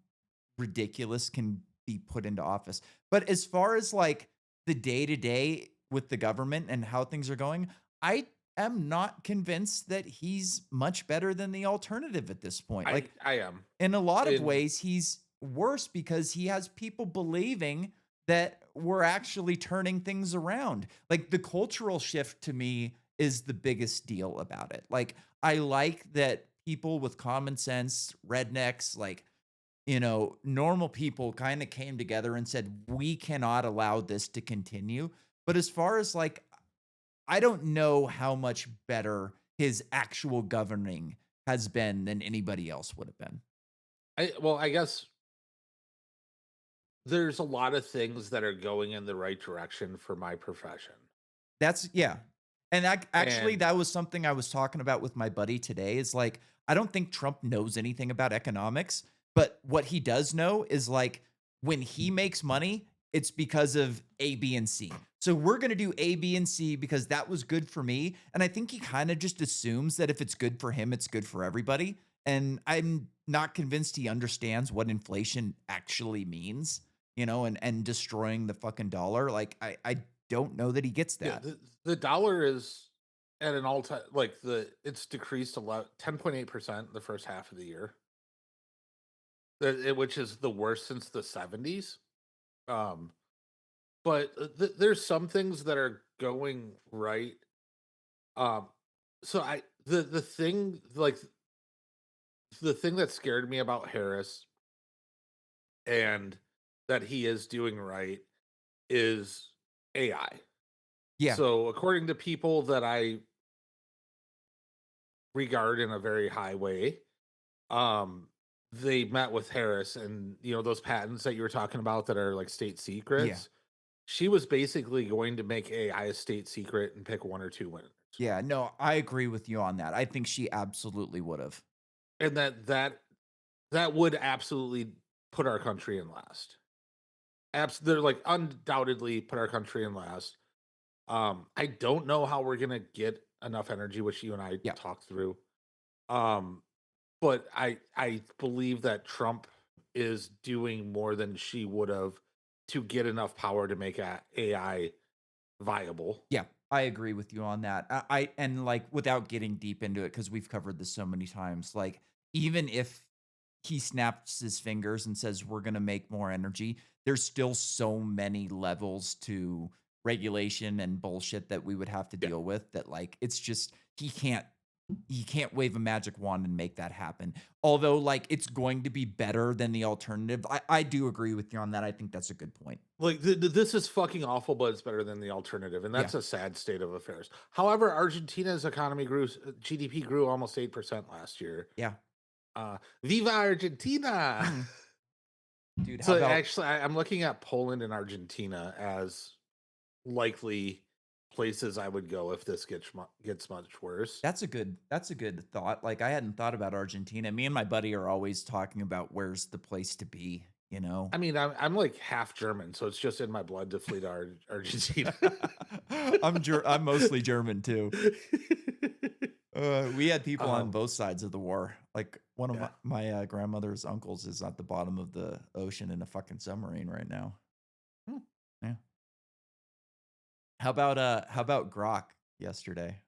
ridiculous can be put into office. But as far as like the day to day with the government and how things are going, I am not convinced that he's much better than the alternative at this point. Like, I am. in a lot of And ways, he's worse because he has people believing that we're actually turning things around. Like the cultural shift to me is the biggest deal about it. Like I like that people with common sense, rednecks, like, normal people kind of came together and said, we cannot allow this to continue. But as far as like, I don't know how much better his actual governing has been than anybody else would have been. I guess there's a lot of things that are going in the right direction for my profession. That's yeah. And actually, And that was something I was talking about with my buddy today is like, I don't think Trump knows anything about economics, but what he does know is like when he makes money, it's because of A, B, and C. So we're going to do A, B, and C because that was good for me. And I think he kind of just assumes that if it's good for him, it's good for everybody. And I'm not convinced he understands what inflation actually means, and destroying the fucking dollar. Like I don't know that he gets yeah, that. the dollar is at an all-time, like, it's decreased a lot, 10.8% the first half of the year, which is the worst since the 70s. Um, but there's some things that are going right. Um, so the thing, like, the thing that scared me about Harris and that he is doing right is AI. Yeah. So according to people that I regard in a very high way, um, they met with Harris, and those patents that you were talking about that are like state Yeah. secrets. She was basically going to make AI a state secret and pick one or two winners. Yeah. No, I agree with you on that. I think she absolutely would have. And that would absolutely put our country in last. They're like undoubtedly put our country in last. I don't know how we're gonna get enough energy, which you and I Yeah. talked through. Um, but I believe that Trump is doing more than she would have to get enough power to make AI viable. Yeah. I agree with you on that. And like without getting deep into it, because we've covered this so many times, like even if he snaps his fingers and says we're going to make more energy, there's still so many levels to regulation and bullshit that we would have to Yeah. deal with that like it's just he can't wave a magic wand and make that happen. Although like it's going to be better than the alternative. I do agree with you on that. I think that's a good point. Like this is fucking awful, but it's better than the alternative, and Yeah. that's a sad state of affairs. However, Argentina's economy grew, GDP grew almost 8% last year. Yeah. Viva Argentina! Mhm. Dude, how So about actually, I'm looking at Poland and Argentina as likely places I would go if this gets much worse. that's a good thought. Like I hadn't thought about Argentina. Me and my buddy are always talking about where's the place to be, you know? I mean, I'm like half German, so it's just in my blood to flee to Argentina. I'm mostly German too. We had people on um, both sides of the war. Like one of yeah, my grandmother's uncles is at the bottom of the ocean in a fucking submarine right now. Hmm, Yeah. How about Grok yesterday?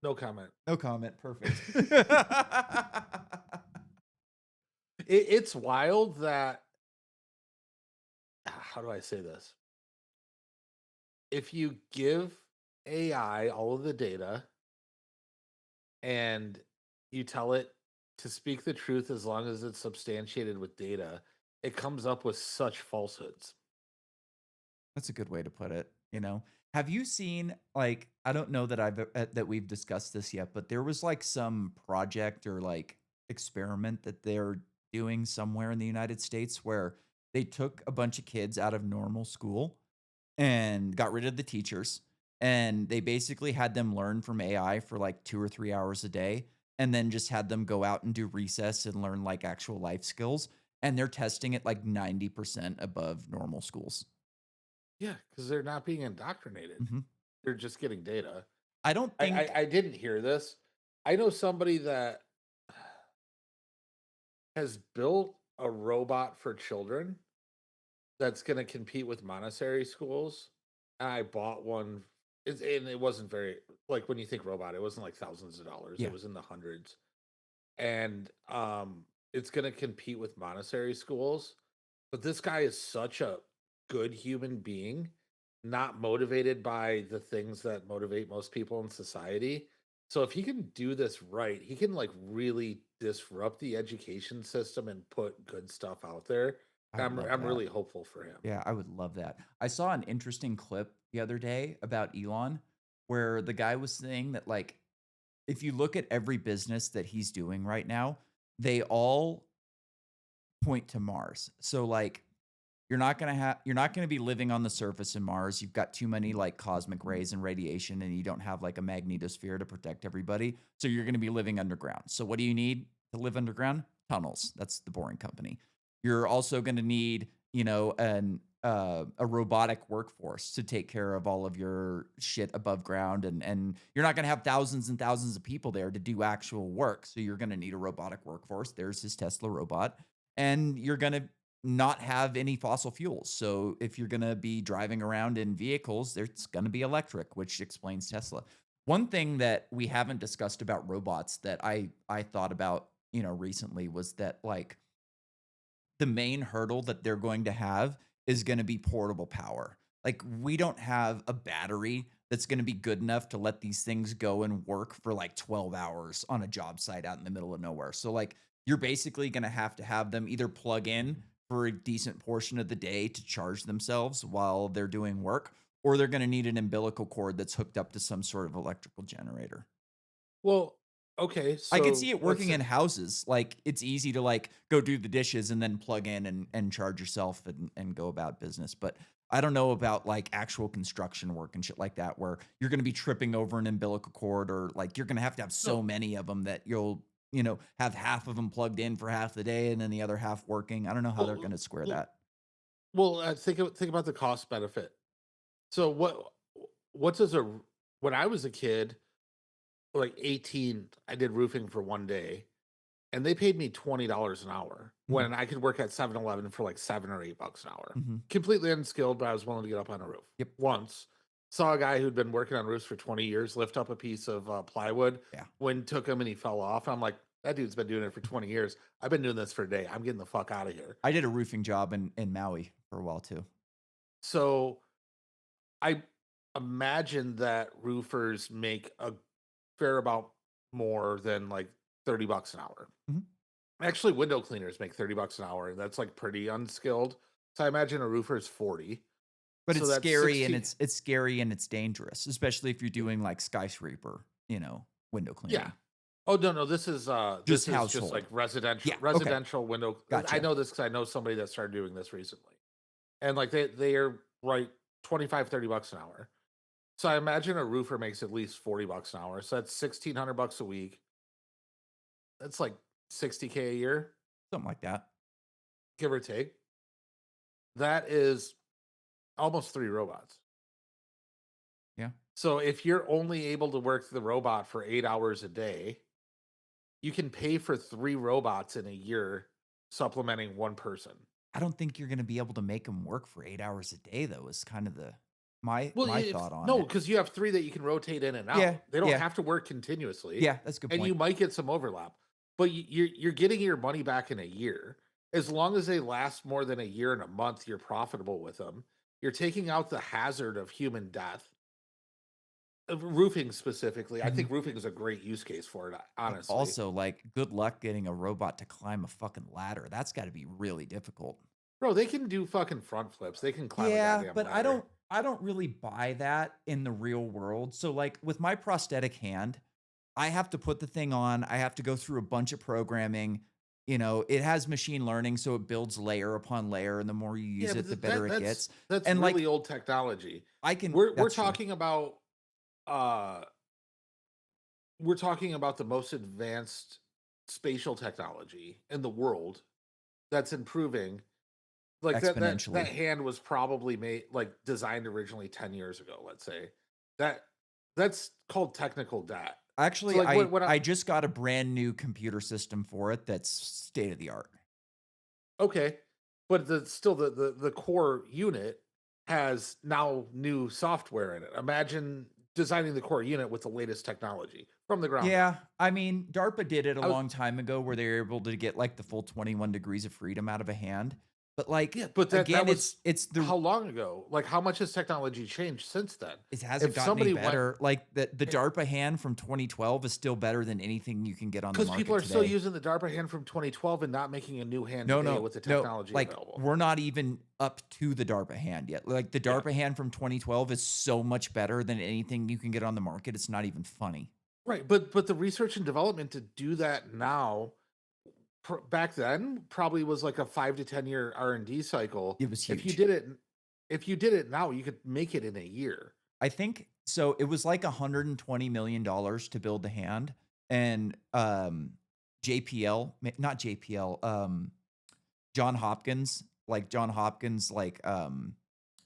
no comment. No comment. Perfect. It's wild that how do I say this? If you give AI all of the data and you tell it to speak the truth as long as it's substantiated with data, it comes up with such falsehoods. That's a good way to put it. Have you seen like I don't know that that we've discussed this yet, but there was like some project or like experiment that they're doing somewhere in the United States where they took a bunch of kids out of normal school and got rid of the teachers and they basically had them learn from AI for like 2 or 3 hours a day and then just had them go out and do recess and learn like actual life skills and they're testing it like 90% above normal schools. Yeah, because they're not being indoctrinated. Mhm. They're just getting data. I don't I, I think I didn't hear this. I know somebody that has built a robot for children that's going to compete with Montessori schools. I bought one. And it wasn't very, like, when you think robot, it wasn't like thousands of dollars. It yeah. was in the hundreds. And it's going to compete with Montessori schools. But this guy is such a good human being, not motivated by the things that motivate most people in society. So if he can do this right, he can like really disrupt the education system and put good stuff out there. I would love I'm that. really hopeful for him. Yeah, I would love that. I saw an interesting clip the other day about Elon where the guy was saying that, like, if you look at every business that he's doing right now, they all point to Mars. So, like, you're not gonna be living on the surface in Mars. You've got too many, like, cosmic rays and radiation, and you don't have, like, a magnetosphere to protect everybody, so you're gonna be living underground. So what do you need to live underground? Tunnels. That's the boring company. You're also gonna need, a robotic workforce to take care of all of your shit above ground, and you're not gonna have thousands and thousands of people there to do actual work, so you're gonna need a robotic workforce. There's his Tesla robot, and you're gonna not have any fossil fuels. So if you're going to be driving around in vehicles, there's going to be electric, which explains Tesla. One thing that we haven't discussed about robots that I thought about, recently was that, like, the main hurdle that they're going to have is going to be portable power. Like, we don't have a battery that's going to be good enough to let these things go and work for like 12 hours on a job site out in the middle of nowhere. So, like, you're basically going to have them either plug in for a decent portion of the day to charge themselves while they're doing work, or they're going to need an umbilical cord that's hooked up to some sort of electrical generator. Well, okay, I could see so it working in houses. Like, it's easy to, like, go do the dishes and then plug in and charge yourself and go about business. But I don't know about, like, actual construction work and shit like that, where you're gonna be tripping over an umbilical cord, or, like, you're gonna have so no, many of them that you'll, have half of them plugged in for half the day and then the other half working. I don't know how they're well, gonna square well, that. think about the cost benefit. So what does a when I was a kid, like 18, I did roofing for 1 day and they paid me $20 an hour Mhm, when I could work at 7-Eleven for like 7 or 8 bucks an hour. mhm. Completely unskilled, but I was willing to get up on a roof. Yep. Once saw a guy who'd been working on roofs for 20 years lift up a piece of plywood. Yeah. Wind took him and he fell off. I'm like, that dude's been doing it for 20 years. I've been doing this for a day. I'm getting the fuck out of here. I did a roofing job in Maui for a while too. So I imagine that roofers make a fair amount more than like 30 bucks an hour. Mhm. Actually, window cleaners make 30 bucks an hour, and that's like pretty unskilled. So I imagine a roofer's 40. But So it's that's scary and 60. it's scary and it's dangerous, especially if you're doing, like, skyscraper, window Yeah. cleaning. Oh no, Just this is just like household. residential Yeah, okay, window. I gotcha. know this because I know somebody that started doing this recently. And like they are right 25, 30 bucks an hour. So I imagine a roofer makes at least 40 bucks an hour. So that's 1,600 bucks a week. That's like 60K a year, Something like that. give or take. That is almost 3 robots. Yeah. So if you're only able to work the robot for 8 hours a day, you can pay for 3 robots in a year, supplementing one person. I don't think you're gonna be able to make them work for 8 hours a day, though, is kind of the Well, my if thought on no, it. because you have three that you can rotate in and Yeah, out. They don't yeah, have to work continuously, yeah, that's a good and you point. might get some overlap. But you're getting your money back in a year. As long as they last more than a year and a month, you're profitable with them. You're taking out the hazard of human death. Roofing specifically, I Mhm. think roofing is a great use case for it, honestly. Also, like, good luck getting a robot to climb a fucking ladder. That's gotta be really difficult. Bro, they can do fucking front flips. They can climb a Yeah, goddamn but ladder. I don't really buy that in the real world. So, like, with my prosthetic hand, I have to put the thing on. I have to go through a bunch of programming. It has machine learning, so it builds layer upon layer, and the more you Yeah, use but it, the better it gets. that's And, really like, old technology. I can We're that's true. talking about uh we're talking about the most advanced spatial technology in the world that's improving. Like that Exponentially. hand was probably made like designed originally 10 years ago, let's say. That that's called technical debt. So Actually, like what I I just got a brand new computer system for it that's state of the art. okay, but the core unit has now new software in it. Imagine designing the core unit with the latest technology from the ground up. Yeah, I mean, DARPA did it a I was long time ago where they were able to get, like, the full 21 degrees of freedom out of a hand. But like Yeah, but that again, was it's the how long ago? Like, how much has technology changed since then? it hasn't If gotten any somebody went, better. Like the eh, DARPA hand from 2012 is still better than anything you can get on the because people market are still today. using the DARPA hand from 2012 and not making a new hand No, today no, with the no. technology Like available. we're not even up to the DARPA hand yet. Like the Yeah. DARPA hand from 2012 is so much better than anything you can get on the market. It's not even funny. Right, but the research and development to do that now, back then probably was like a 5 to 10 year R&D cycle. It was If you huge. did it, if you did it now, you could make it in a year. I think so. It was like $120 million to build the hand, and JPL, not JPL, John Hopkins,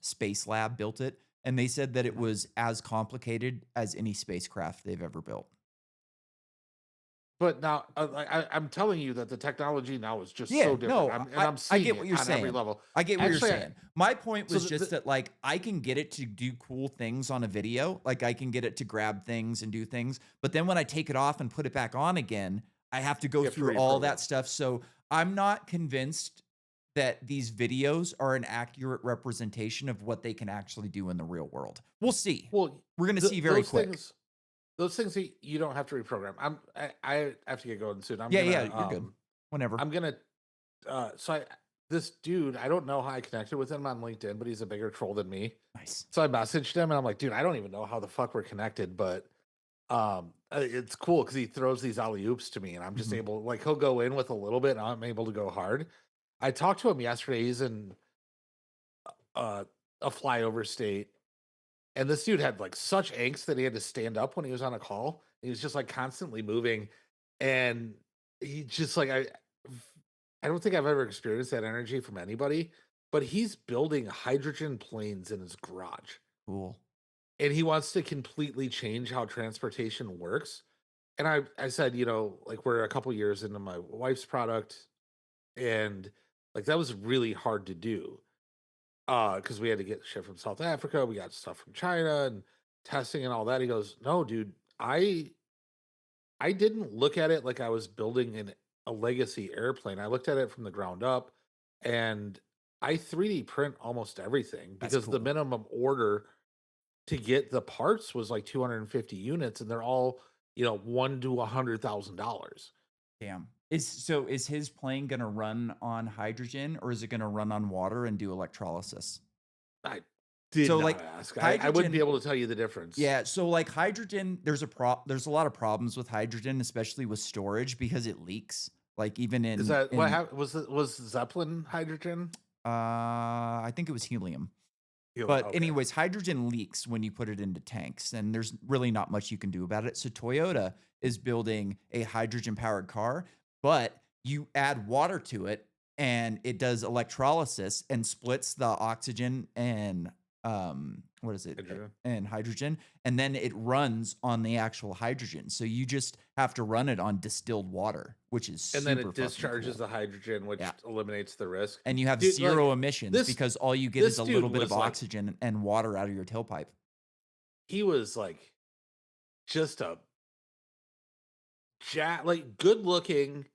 Space Lab built it, and they said that it Mhm. was as complicated as any spacecraft they've ever built. But now, I'm telling you that the technology now is just Yeah, so different. no, I'm I seeing get it what you're on every saying. level. I get what you're Actually, saying. My point so was just that, like, I can get it to do cool things on a video. Like, I can get it to grab things and do things. But then when I take it off and put it back on again, I have to go you have to through all that reprogram. stuff. So I'm not convinced that these videos are an accurate representation of what they can actually do in the real world. We'll see. Well, We're going to see very quick. those things that you don't have to reprogram. I have to get going soon. Yeah, yeah, you're good. Whenever. I'm gonna so I this dude, I don't know how I connected with him on LinkedIn, but he's a bigger troll than me. Nice. So I messaged him and I'm like, dude, I don't even know how the fuck we're connected, but it's cool because he throws these alley oops to me and I'm just Mhm. able, like, he'll go in with a little bit and I'm able to go hard. I talked to him yesterday. He's in uh, a flyover state, and this dude had like such angst that he had to stand up when he was on a call. He was just like constantly moving, and he just like I don't think I've ever experienced that energy from anybody. But he's building hydrogen planes in his garage, Cool. and he wants to completely change how transportation works. And I said, like, we're a couple years into my wife's product, and like that was really hard to do because we had to get shit from South Africa, we got stuff from China and testing and all that. He goes, "No, dude, I didn't look at it like I was building a legacy airplane. I looked at it from the ground up, and I 3D print almost everything That's because the cool. minimum order to get the parts was like 250 units, and they're all $1 to $100,000. Damn. Is his plane gonna run on hydrogen or is it gonna run on water and do electrolysis? I did So not like ask. I wouldn't be hydrogen, able to tell you the difference. yeah, so like hydrogen, there's a lot of problems with hydrogen, especially with storage because it leaks. Like even Is in that what in happened? Was Zeppelin hydrogen? I think it was helium. Helium. But Okay. anyways, hydrogen leaks when you put it into tanks, and there's really not much you can do about it. So Toyota is building a hydrogen powered car, but you add water to it and it does electrolysis and splits the oxygen and what is it? Hydrogen. And hydrogen, and then it runs on the actual hydrogen. So you just have to run it on distilled water, which is And then super it fucking discharges cool. the hydrogen, which Yeah. eliminates the risk. And you have Dude, like, 0 emissions this because all you get is this a dude little bit of was like, oxygen and water out of your tailpipe. he was like just a like good looking,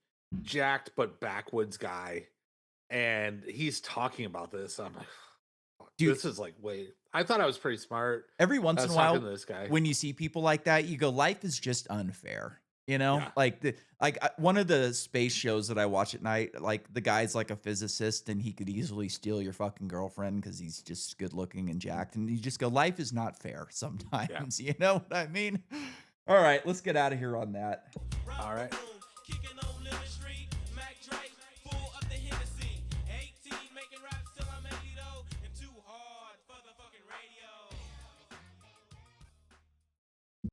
jacked but backwoods guy. And he's talking about this. I'm like, "Fuck, Dude, this is like, wait, I thought I was pretty smart. every I once in a was talking while to this guy. when you see people like that, you go, life is just unfair. You know, Yeah. like one of the space shows that I watch at night, like the guy's like a physicist and he could easily steal your fucking girlfriend because he's just good looking and jacked. And you just go, life is not fair Yeah. sometimes. You know what I mean? All right, let's get out of here on that. All right. Kicking on Living Street, Mac Dre,